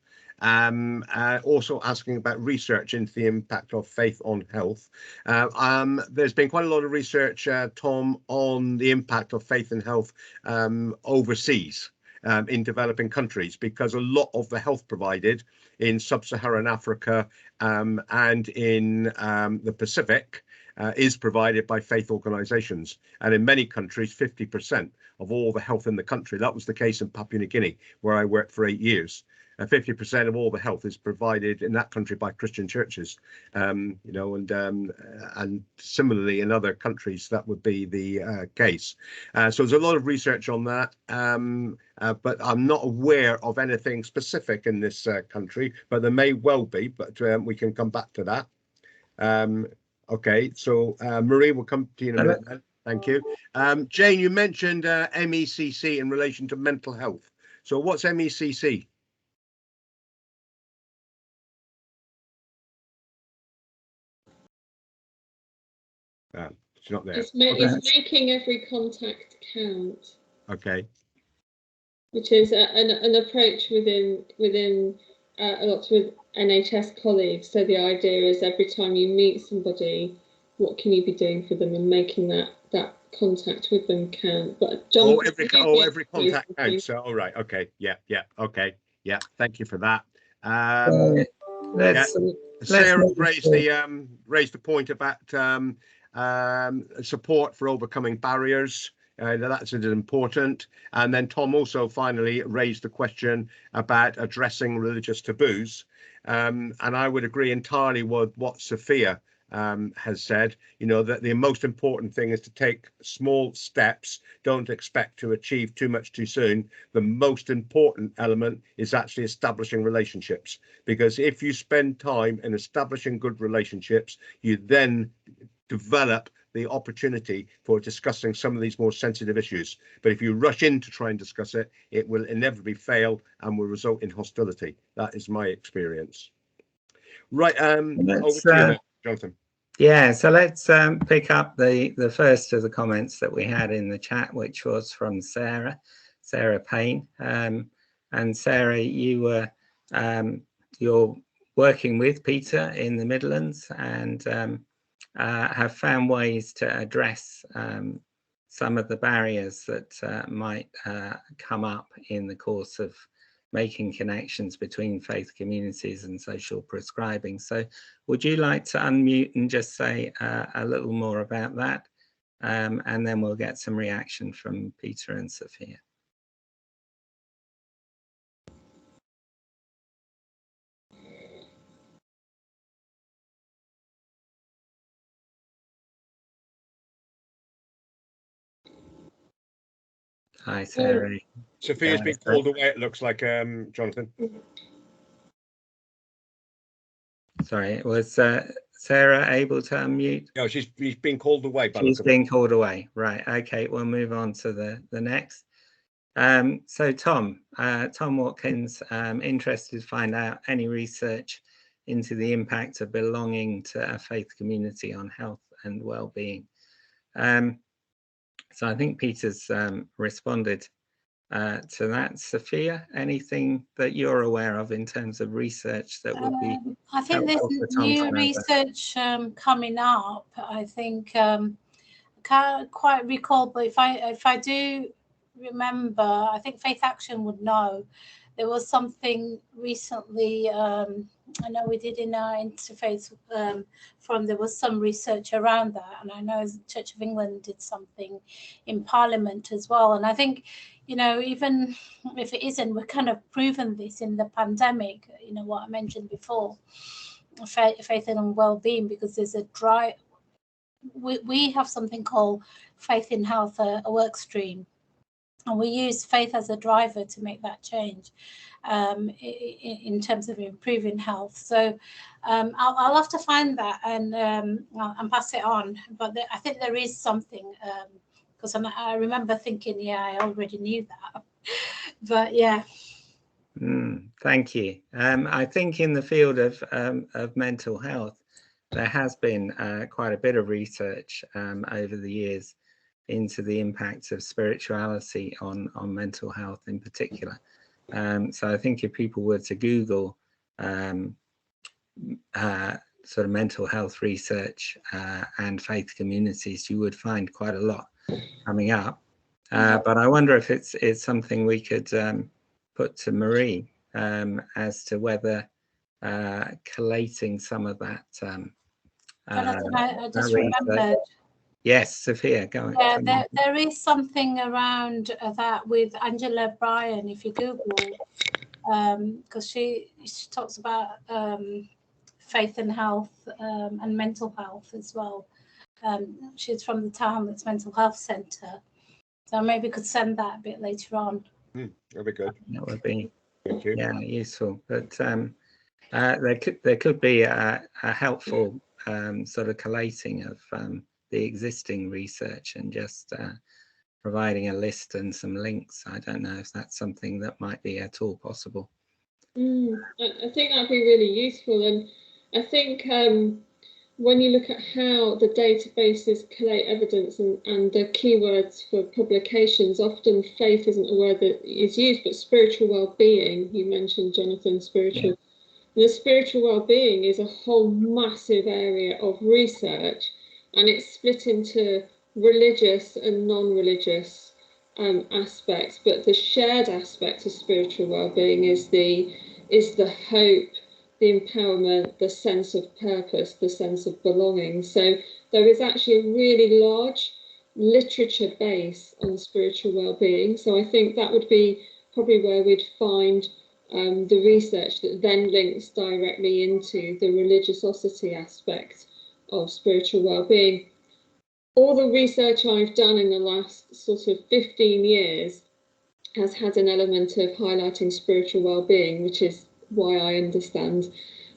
Also asking about research into the impact of faith on health. There's been quite a lot of research, Tom, on the impact of faith and health overseas. In developing countries, because a lot of the health provided in sub-Saharan Africa and in the Pacific is provided by faith organizations. And in many countries, 50% of all the health in the country. That was the case in Papua New Guinea, where I worked for 8 years. 50% of all the health is provided in that country by Christian churches, you know, and similarly in other countries that would be the case. So there's a lot of research on that, but I'm not aware of anything specific in this country, but there may well be, but we can come back to that. Okay, so Marie, will come to you in a minute then. Thank you. Jane, you mentioned MECC in relation to mental health. So what's MECC? It's not there. It's making every contact count. Okay. Which is an approach within a lot with NHS colleagues. So the idea is every time you meet somebody, what can you be doing for them and making that contact with them count. But John, every contact counts. So all right. Okay. Yeah. Okay. Yeah. Thank you for that. Sarah raised the point about support for overcoming barriers. That's important. And then Tom also finally raised the question about addressing religious taboos. And I would agree entirely with what Sufia has said, you know, that the most important thing is to take small steps. Don't expect to achieve too much too soon. The most important element is actually establishing relationships, because if you spend time in establishing good relationships, you then develop the opportunity for discussing some of these more sensitive issues. But if you rush in to try and discuss it, it will inevitably fail and will result in hostility. That is my experience. Right, over to you, Jonathan. Yeah, so let's pick up the first of the comments that we had in the chat, which was from Sarah Payne. And Sarah, you're working with Peter in the Midlands and have found ways to address some of the barriers that might come up in the course of making connections between faith communities and social prescribing. So would you like to unmute and just say a little more about that? And then we'll get some reaction from Peter and Sufia. Hi, Sarah. Sofia's been called away, it looks like, Jonathan. Sorry, was Sarah able to unmute? No, she's been called away. She's been called away. Right. Okay, we'll move on to the next. So Tom Watkins, interested to find out any research into the impact of belonging to a faith community on health and well-being. So I think Peter's responded to that. Sufia, anything that you're aware of in terms of research that would be I think there's new research coming up. I think I can't quite recall, but if I do remember, I think Faith Action would know. There was something recently, I know we did in our interface forum, there was some research around that. And I know the Church of England did something in Parliament as well. And I think, you know, even if it isn't, we're kind of proven this in the pandemic, you know, what I mentioned before, faith and well-being, because there's a drive. We have something called Faith in Health, a work stream. And we use faith as a driver to make that change in terms of improving health. So I'll have to find that and pass it on. But I think there is something, because I remember thinking, yeah, I already knew that. But yeah. Thank you. I think in the field of mental health, there has been quite a bit of research over the years into the impact of spirituality on mental health in particular. So I think if people were to Google sort of mental health research and faith communities, you would find quite a lot coming up. But I wonder if it's something we could put to Marie as to whether collating some of that. I just remembered. Yes, Sufia, go on. Yeah, there is something around that with Angela Bryan, if you Google, because she talks about faith and health and mental health as well. She's from the Talmud's Mental Health Centre, so maybe could send that a bit later on. That'd be good. That would be, thank you. Yeah, useful. But there could be a helpful sort of collating of the existing research and just providing a list and some links. I don't know if that's something that might be at all possible. I think that'd be really useful, and I think when you look at how the databases collate evidence and the keywords for publications, often faith isn't a word that is used, but spiritual well-being, you mentioned, Jonathan, spiritual. Yeah. The spiritual well-being is a whole massive area of research, and it's split into religious and non-religious aspects. But the shared aspect of spiritual well-being is the hope, the empowerment, the sense of purpose, the sense of belonging. So there is actually a really large literature base on spiritual well-being. So I think that would be probably where we'd find the research that then links directly into the religiosity aspect of spiritual well-being. All the research I've done in the last sort of 15 years has had an element of highlighting spiritual well-being, which is why I understand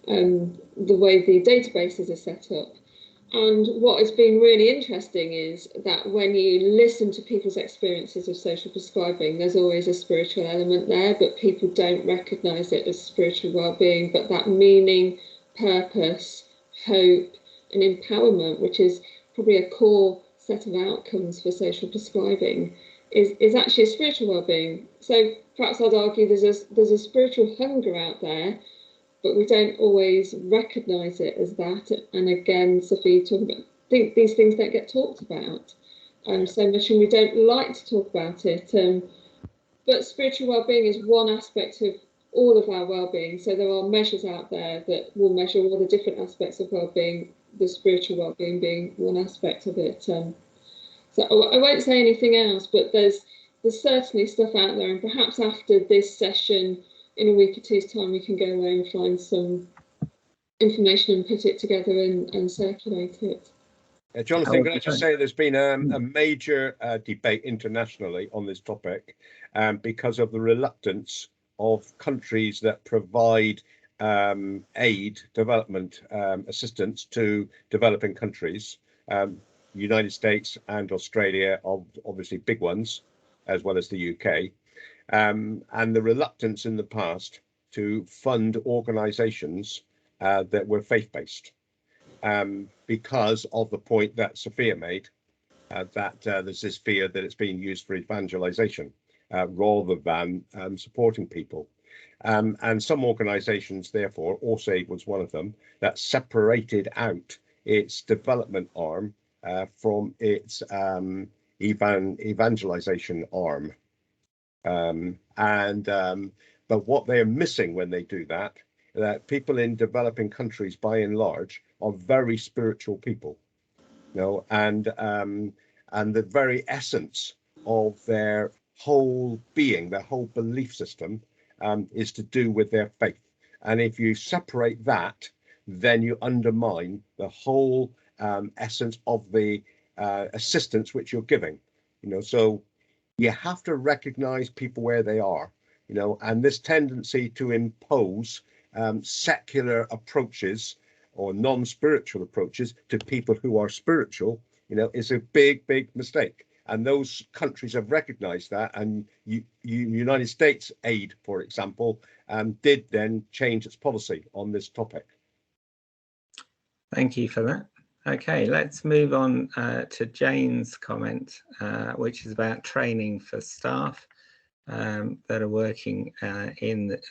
the way the databases are set up. And what has been really interesting is that when you listen to people's experiences of social prescribing, there's always a spiritual element there, but people don't recognise it as spiritual well-being, but that meaning, purpose, hope and empowerment, which is probably a core set of outcomes for social prescribing, is actually a spiritual well-being. So perhaps I'd argue there's a spiritual hunger out there, but we don't always recognise it as that. And again, Sufia, talking about, I think these things don't get talked about so much, and we don't like to talk about it. But spiritual well-being is one aspect of all of our well-being. So there are measures out there that will measure all the different aspects of well-being, the spiritual well-being being one aspect of it. So I won't say anything else, but there's certainly stuff out there, and perhaps after this session, in a week or two's time, we can go away and find some information and put it together and circulate it. Johnathan, can I just say there's been a major debate internationally on this topic because of the reluctance of countries that provide aid, development assistance to developing countries. United States and Australia are obviously big ones, as well as the UK. And the reluctance in the past to fund organisations that were faith-based because of the point that Sufia made, that there's this fear that it's being used for evangelisation rather than supporting people. And some organisations, therefore, AllSave was one of them, that separated out its development arm from its evangelisation arm. But what they're missing when they do that people in developing countries, by and large, are very spiritual people, you know, and the very essence of their whole being, their whole belief system, is to do with their faith. And if you separate that, then you undermine the whole essence of the assistance which you're giving, you know. So you have to recognize people where they are, you know, and this tendency to impose secular approaches or non-spiritual approaches to people who are spiritual, you know, is a big, big mistake. And those countries have recognized that. And United States aid, for example, did then change its policy on this topic. Thank you for that. Okay, let's move on to Jane's comment, which is about training for staff that are working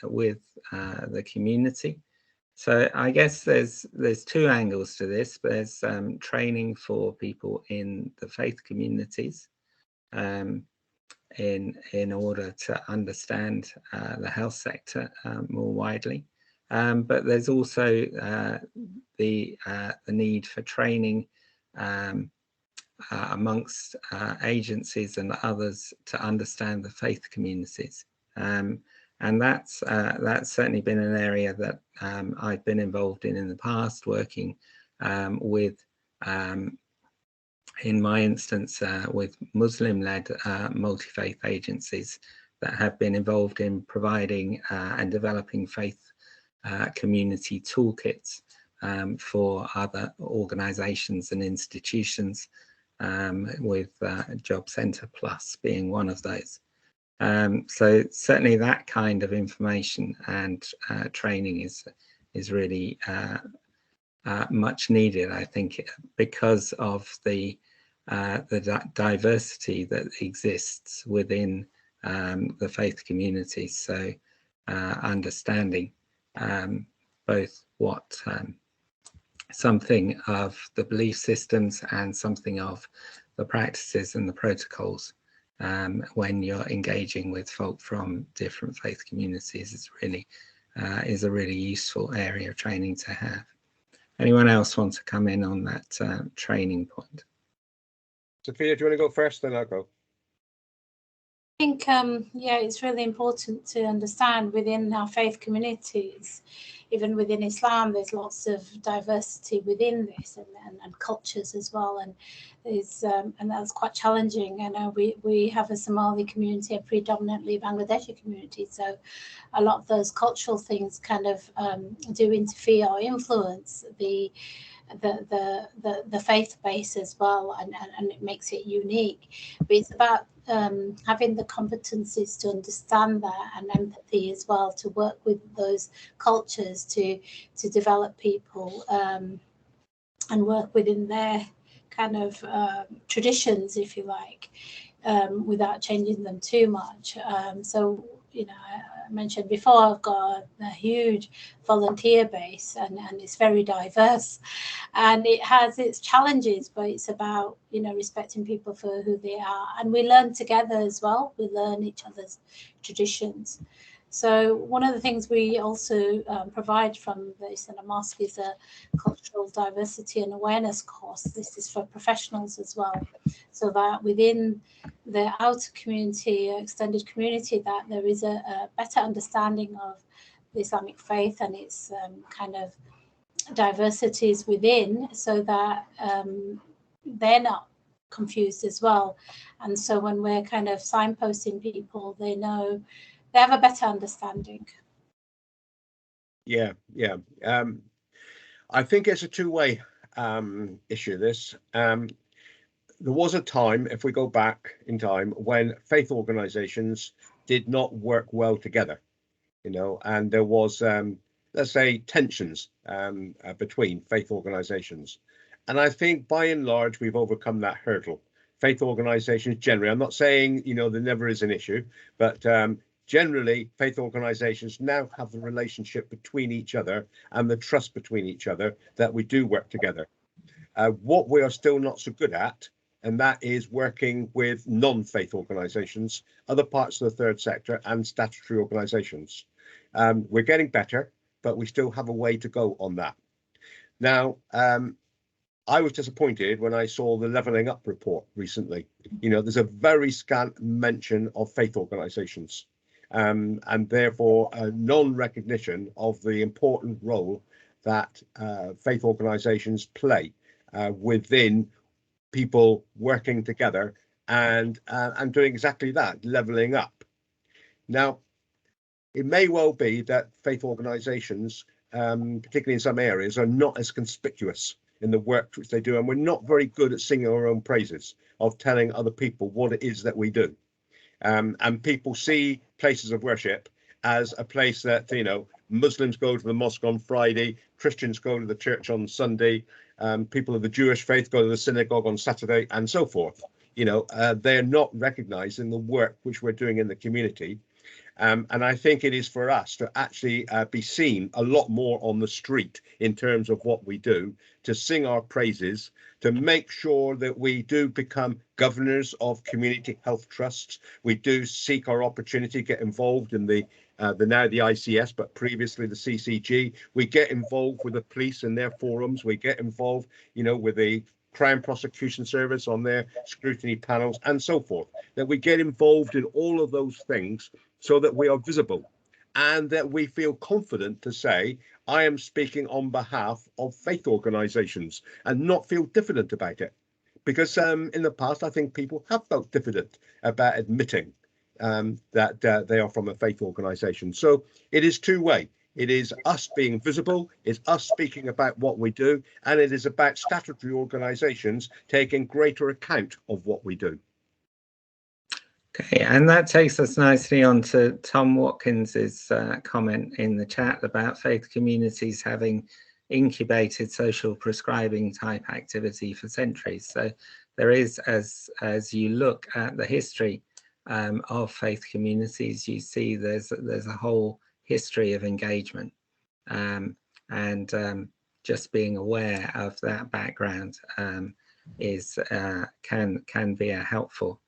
with the community. So I guess there's two angles to this. There's training for people in the faith communities in order to understand the health sector more widely. But there's also the need for training amongst agencies and others to understand the faith communities. And that's certainly been an area that I've been involved in the past, working with, in my instance, with Muslim-led multi-faith agencies that have been involved in providing and developing faith community toolkits for other organisations and institutions, with Job Centre Plus being one of those. So certainly that kind of information and training is really much needed, I think, because of the diversity that exists within the faith community. So understanding both what something of the belief systems and something of the practices and the protocols when you're engaging with folk from different faith communities is a really useful area of training to have. Anyone else want to come in on that training point? Sufia, do you want to go first? Then I'll go. I think, yeah, it's really important to understand within our faith communities, even within Islam, there's lots of diversity within this and cultures as well. And and that's quite challenging. I know we have a Somali community, a predominantly Bangladeshi community. So a lot of those cultural things kind of do interfere or influence the the faith base as well, and it makes it unique. But it's about having the competencies to understand that, and empathy as well, to work with those cultures to develop people and work within their kind of traditions, if you like, without changing them too much. So, you know, I mentioned before, I've got a huge volunteer base, and it's very diverse, and it has its challenges, but it's about, you know, respecting people for who they are, and we learn together as well. We learn each other's traditions. So one of the things we also provide from the Islanda Mosque is a cultural diversity and awareness course. This is for professionals as well, so that within the outer community, extended community, that there is a better understanding of the Islamic faith and its kind of diversities within, so that they're not confused as well. And so when we're kind of signposting people, they know, they have a better understanding. Yeah. I think it's a two-way issue, this. There was a time, if we go back in time, when faith organizations did not work well together, you know, and there was, let's say, tensions between faith organizations. And I think by and large, we've overcome that hurdle. Faith organizations generally, I'm not saying, you know, there never is an issue, but generally, faith organizations now have the relationship between each other and the trust between each other that we do work together. What we are still not so good at, and that is working with non-faith organizations, other parts of the third sector and statutory organizations. We're getting better, but we still have a way to go on that. Now, I was disappointed when I saw the Levelling Up report recently. You know, there's a very scant mention of faith organizations. And therefore a non-recognition of the important role that faith organizations play within people working together and doing exactly that, leveling up. Now, it may well be that faith organizations, particularly in some areas, are not as conspicuous in the work which they do, and we're not very good at singing our own praises, of telling other people what it is that we do. And people see places of worship as a place that, you know, Muslims go to the mosque on Friday, Christians go to the church on Sunday, people of the Jewish faith go to the synagogue on Saturday, and so forth. You know, they're not recognized in the work which we're doing in the community. And I think it is for us to actually be seen a lot more on the street in terms of what we do, to sing our praises, to make sure that we do become governors of community health trusts. We do seek our opportunity to get involved in the now the ICS, but previously the CCG. We get involved with the police and their forums. We get involved, you know, with the Crown Prosecution Service on their scrutiny panels and so forth, that we get involved in all of those things so that we are visible and that we feel confident to say, I am speaking on behalf of faith organizations, and not feel diffident about it. Because in the past, I think people have felt diffident about admitting that they are from a faith organization. So it is two-way. It is us being visible, it's us speaking about what we do, and it is about statutory organizations taking greater account of what we do. Okay, and that takes us nicely on to Tom Watkins's comment in the chat about faith communities having incubated social prescribing type activity for centuries. So there is, as you look at the history of faith communities, you see there's a whole history of engagement, and just being aware of that background is can be a helpful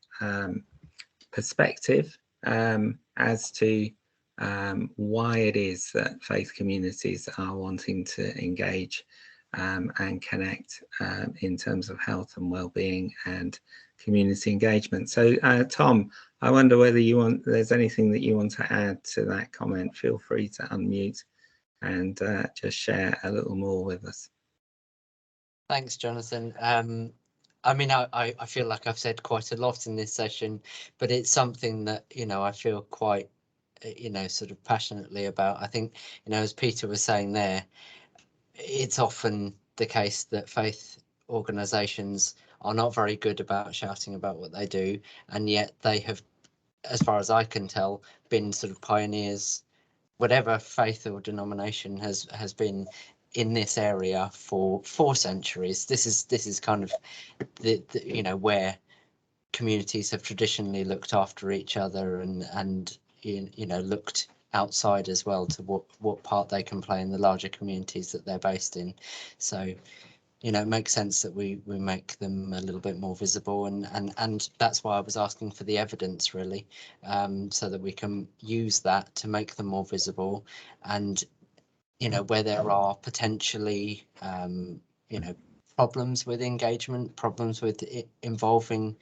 perspective as to why it is that faith communities are wanting to engage and connect in terms of health and well-being and community engagement. So Tom, I wonder whether there's anything that you want to add to that comment. Feel free to unmute and just share a little more with us. Thanks, Jonathan. I mean, I feel like I've said quite a lot in this session, but it's something that, you know, I feel quite, you know, sort of passionately about. I think, you know, as Peter was saying there, it's often the case that faith organisations are not very good about shouting about what they do, and yet they have, as far as I can tell, been sort of pioneers, whatever faith or denomination has been in this area for centuries. This is kind of the you know, where communities have traditionally looked after each other and you know, looked outside as well to what part they can play in the larger communities that they're based in. So, you know, it makes sense that we make them a little bit more visible, and that's why I was asking for the evidence, really, so that we can use that to make them more visible. And, you know, where there are potentially you know, problems with engagement, problems with involving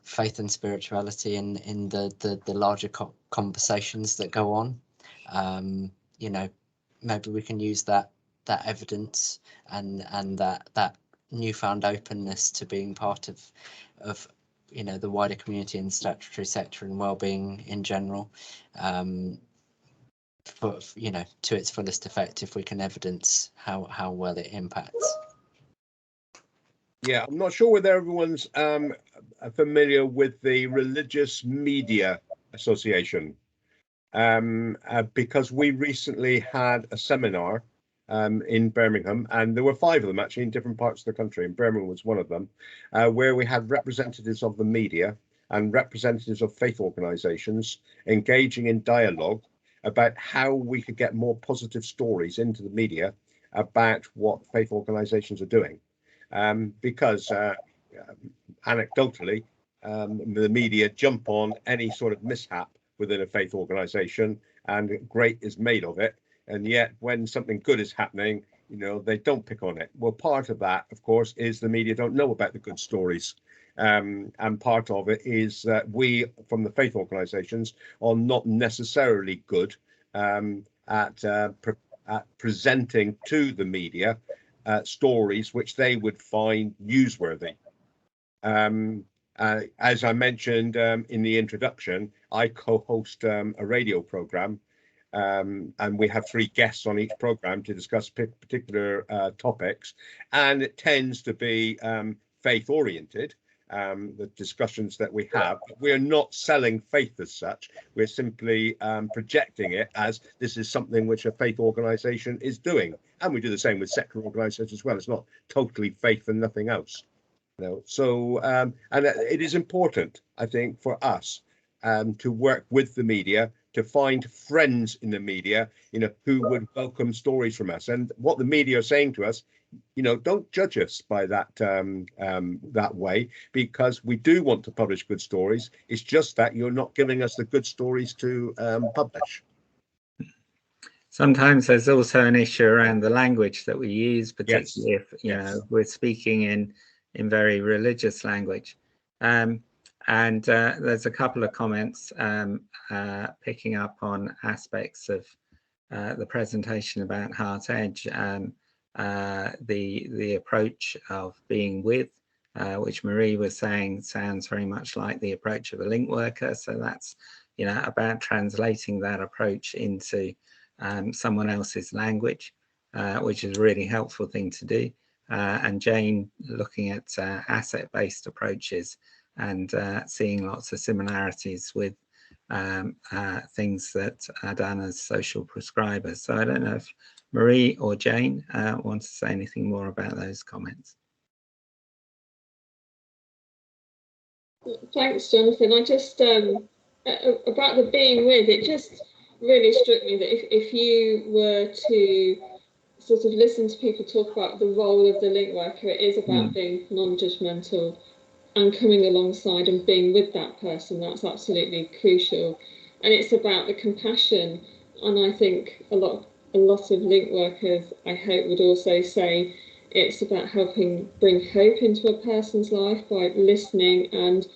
faith and spirituality in the larger conversations that go on, you know, maybe we can use that evidence and that newfound openness to being part of you know, the wider community and statutory sector and well-being in general, for, you know, to its fullest effect, if we can evidence how well it impacts. Yeah, I'm not sure whether everyone's familiar with the Religious Media Association, because we recently had a seminar in Birmingham, and there were 5 of them actually in different parts of the country, and Birmingham was one of them, where we had representatives of the media and representatives of faith organisations engaging in dialogue about how we could get more positive stories into the media about what faith organisations are doing. Because anecdotally, the media jump on any sort of mishap within a faith organisation and great is made of it. And yet when something good is happening, you know, they don't pick on it. Well, part of that, of course, is the media don't know about the good stories. And part of it is that we, from the faith organisations, are not necessarily good at presenting to the media stories which they would find newsworthy. As I mentioned in the introduction, I co-host a radio program, and we have 3 guests on each program to discuss particular topics, and it tends to be faith oriented. The discussions that we have, we're not selling faith as such, we're simply projecting it as this is something which a faith organisation is doing, and we do the same with secular organisations as well. It's not totally faith and nothing else, you know. So and it is important, I think, for us to work with the media, to find friends in the media, you know, who would welcome stories from us. And what the media are saying to us, you know, don't judge us by that that way, because we do want to publish good stories. It's just that you're not giving us the good stories to publish. Sometimes there's also an issue around the language that we use, particularly Yes. if you know, we're speaking in very religious language. And there's a couple of comments picking up on aspects of the presentation about HeartEdge. The approach of being with, which Marie was saying, sounds very much like the approach of a link worker. So that's, you know, about translating that approach into someone else's language, which is a really helpful thing to do. And Jane looking at asset-based approaches and seeing lots of similarities with things that are done as social prescribers. So I don't know if Marie or Jane want to say anything more about those comments. Thanks, Jonathan. I just about the being with, it just really struck me that if you were to sort of listen to people talk about the role of the link worker, it is about being non-judgmental and coming alongside and being with that person. That's absolutely crucial. And it's about the compassion. And I think a lot of link workers, I hope, would also say it's about helping bring hope into a person's life by listening and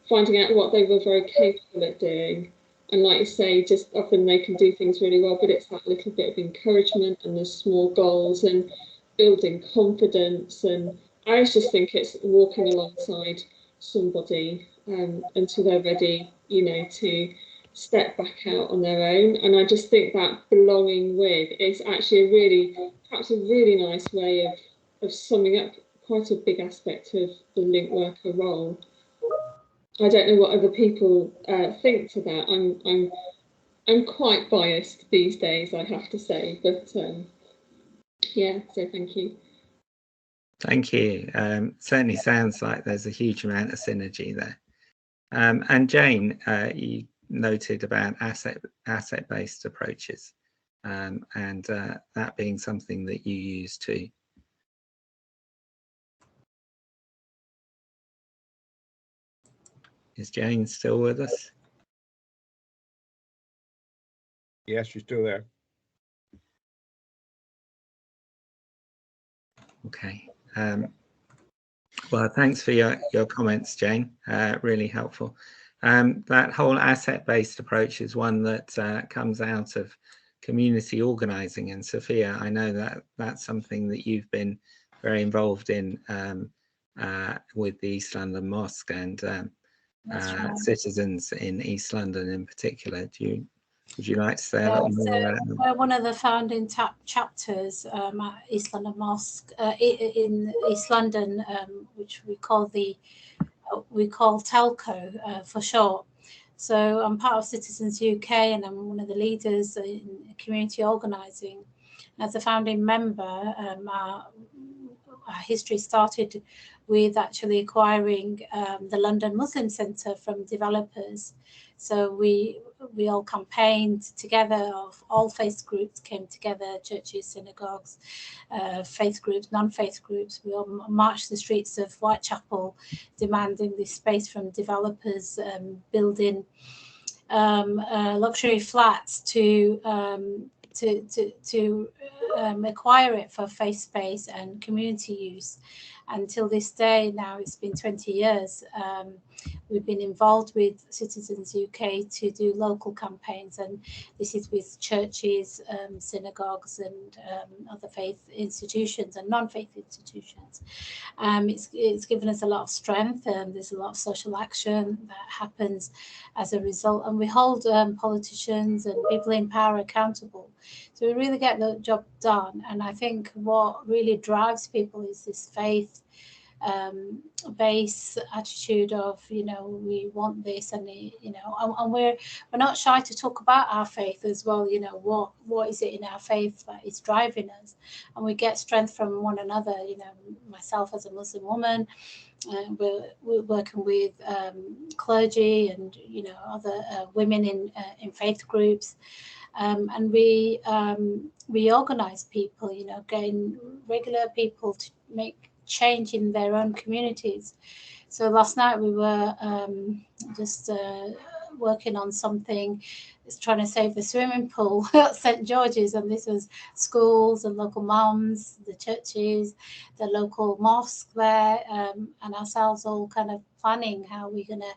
finding out what they were very capable at doing. And like you say, just often they can do things really well, but it's that little bit of encouragement and the small goals and building confidence. And I just think it's walking alongside somebody until they're ready, you know, to step back out on their own. And I just think that belonging with is actually perhaps a really nice way summing up quite a big aspect of the link worker role. I don't know what other people think to that. I'm quite biased these days, I have to say, but yeah, so thank you. Thank you. Certainly sounds like there's a huge amount of synergy there. And Jane, you noted about asset-based approaches, and that being something that you use too. Is Jane still with us? Yes, she's still there. Okay. Well, thanks for your comments, Jane. Really helpful. That whole asset-based approach is one that comes out of community organising. And Sufia, I know that that's something that you've been very involved in with the East London Mosque and Right. citizens in East London in particular. Would you like to say a little more about that? We're one of the founding chapters at East London Mosque in East London, which we call Telco for short. So I'm part of Citizens UK, and I'm one of the leaders in community organising. As a founding member, our history started with actually acquiring the London Muslim Centre from developers. So we all campaigned together, of all faith groups came together, churches, synagogues, faith groups, non-faith groups. We all marched the streets of Whitechapel demanding this space from developers, building luxury flats to acquire it for faith space and community use. Until this day, now it's been 20 years, we've been involved with Citizens UK to do local campaigns, and this is with churches, synagogues and other faith institutions and non-faith institutions. It's given us a lot of strength, and there's a lot of social action that happens as a result, and we hold politicians and people in power accountable. So we really get the job done, and I think what really drives people is this faith base attitude of, we want this, and and we're not shy to talk about our faith as well. What is it in our faith that is driving us, and we get strength from one another. Myself as a Muslim woman, we're working with clergy and other women in faith groups, and we organise people, getting regular people to make change in their own communities. So last night we were just working on something. It's trying to save the swimming pool at St George's, and this was schools and local mums, the churches, the local mosque there, and ourselves all kind of planning how we're going to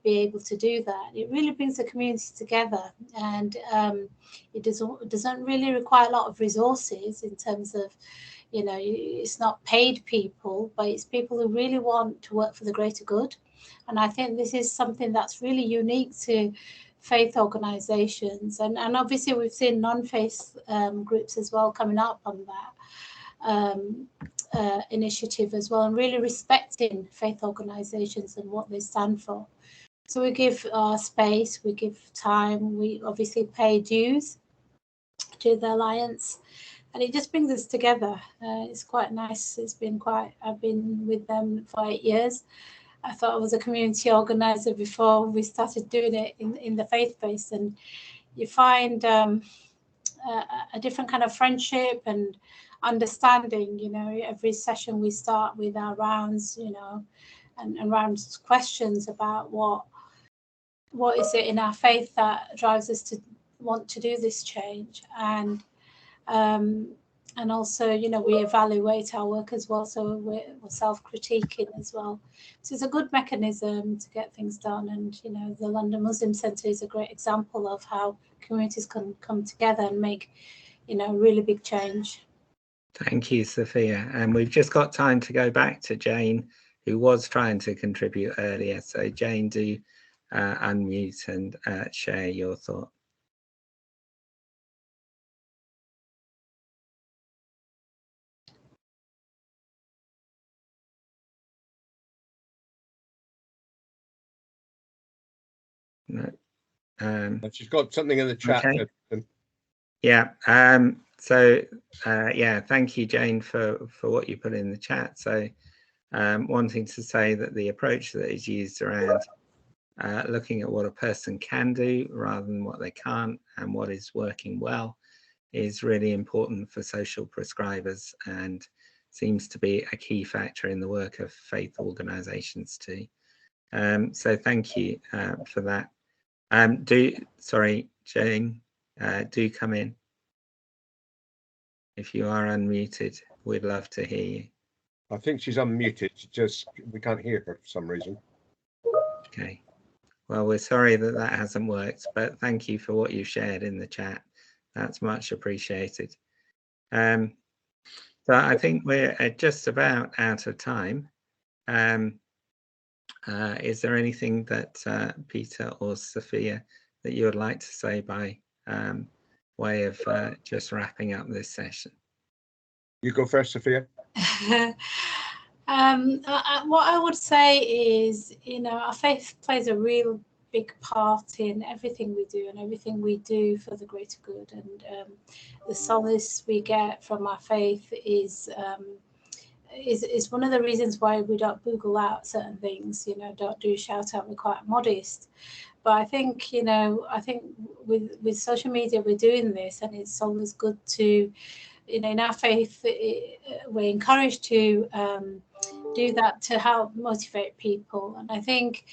be able to do that. It really brings the community together, and it doesn't really require a lot of resources in terms of, it's not paid people, but it's people who really want to work for the greater good. And I think this is something that's really unique to faith organisations, and obviously we've seen non-faith groups as well coming up on that initiative as well, and really respecting faith organisations and what they stand for. So we give space, we give time, we obviously pay dues to the Alliance, and it just brings us together. It's quite nice. I've been with them for 8 years. I thought I was a community organizer before we started doing it in the faith base, and you find a different kind of friendship and understanding. Every session we start with our rounds, and rounds questions about what is it in our faith that drives us to want to do this change, and also, we evaluate our work as well, so we're self-critiquing as well. So it's a good mechanism to get things done, and the London Muslim Centre is a great example of how communities can come together and make really big change. Thank you, Sufia. And we've just got time to go back to Jane, who was trying to contribute earlier. So Jane, do unmute and share your thought. No. She's got something in the chat. Okay. That, Yeah. Yeah, thank you, Jane, for what you put in the chat. So wanting to say that the approach that is used around looking at what a person can do rather than what they can't and what is working well is really important for social prescribers and seems to be a key factor in the work of faith organisations too. So thank you for that. Sorry, Jane, do come in. If you are unmuted, we'd love to hear you. I think she's unmuted. We can't hear her for some reason. Okay. Well, we're sorry that that hasn't worked, but thank you for what you shared in the chat. That's much appreciated. So I think we're just about out of time. Is there anything that Peter or Sufia that you would like to say by way of just wrapping up this session? You go first, Sufia. What I would say is, our faith plays a real big part in everything we do and everything we do for the greater good. And the solace we get from our faith is one of the reasons why we don't Google out certain things, don't do shout out. We're quite modest. But I think, with social media, we're doing this, and it's always good to, in our faith, we're encouraged to do that to help motivate people. And I think,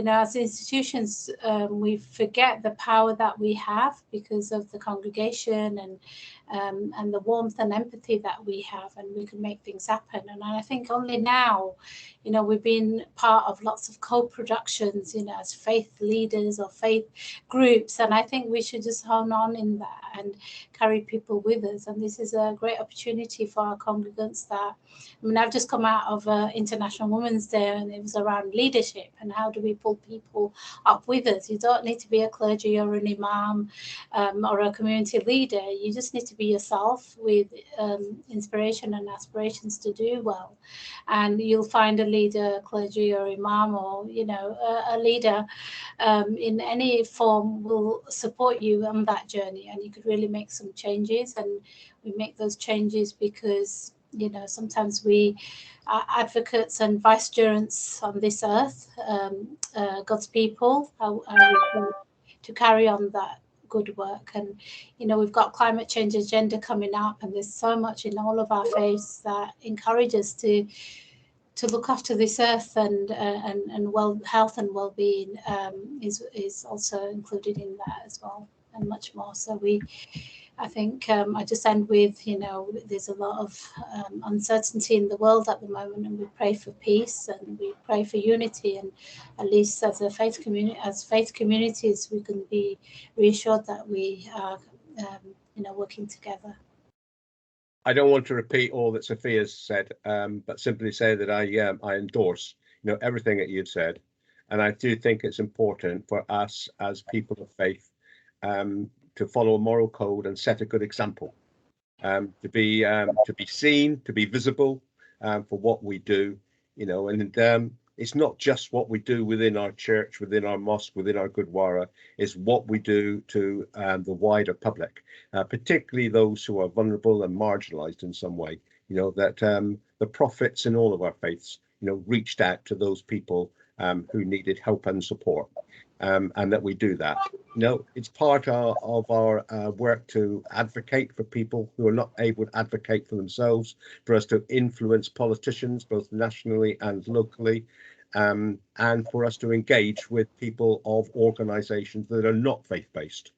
as institutions, we forget the power that we have because of the congregation and the warmth and empathy that we have, and we can make things happen. And I think only now, we've been part of lots of co-productions, as faith leaders or faith groups, and I think we should just hone on in that and carry people with us. And this is a great opportunity for our congregants that, I've just come out of International Women's Day, and it was around leadership and how do we pull people up with us. You don't need to be a clergy or an imam or a community leader. You just need to be yourself with inspiration and aspirations to do well. And you'll find a leader, clergy or imam, or, a leader in any form will support you on that journey, and you could really make some changes. And we make those changes because, sometimes we are advocates and vicegerents on this earth, God's people, to carry on that good work. And, we've got climate change agenda coming up, and there's so much in all of our faiths that encourage us to look after this earth, and health and well-being is also included in that as well, and much more. So I think I just end with, there's a lot of uncertainty in the world at the moment, and we pray for peace and we pray for unity. And at least as faith communities, we can be reassured that we are, working together. I don't want to repeat all that Sufia's said, but simply say that I endorse, everything that you've said, and I do think it's important for us as people of faith to follow a moral code and set a good example, to be seen, to be visible for what we do, and it's not just what we do within our church, within our mosque, within our Gurdwara. It's what we do to the wider public, particularly those who are vulnerable and marginalized in some way. That the prophets in all of our faiths, reached out to those people who needed help and support, and that we do that. It's part of our work to advocate for people who are not able to advocate for themselves, for us to influence politicians, both nationally and locally, and for us to engage with people of organisations that are not faith-based.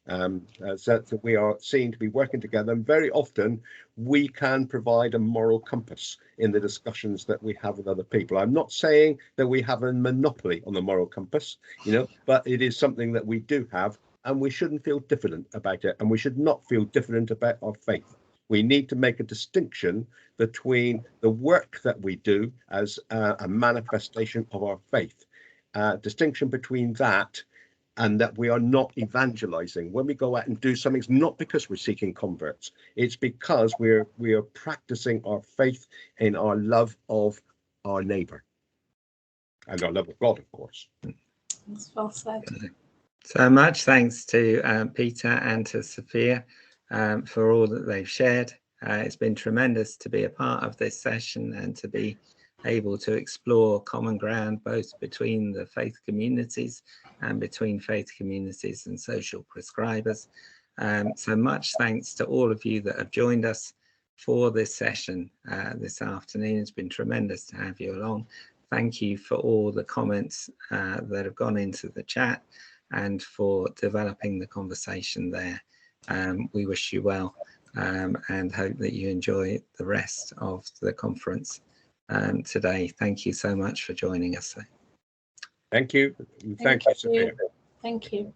So that we are seen to be working together, and very often we can provide a moral compass in the discussions that we have with other people. I'm not saying that we have a monopoly on the moral compass, but it is something that we do have, and we shouldn't feel diffident about it, and we should not feel diffident about our faith. We need to make a distinction between the work that we do as a manifestation of our faith, distinction between that and that we are not evangelizing. When we go out and do something, it's not because we're seeking converts. It's because we are practicing our faith in our love of our neighbor and our love of God, of course. That's well said. So much thanks to Peter and to Sufia for all that they've shared. It's been tremendous to be a part of this session and to be able to explore common ground both between the faith communities and between faith communities and social prescribers. So much thanks to all of you that have joined us for this session this afternoon. It's been tremendous to have you along. Thank you for all the comments that have gone into the chat and for developing the conversation there. We wish you well and hope that you enjoy the rest of the conference today. Thank you so much for joining us. Thank you. Thank you, Sufia. Thank you.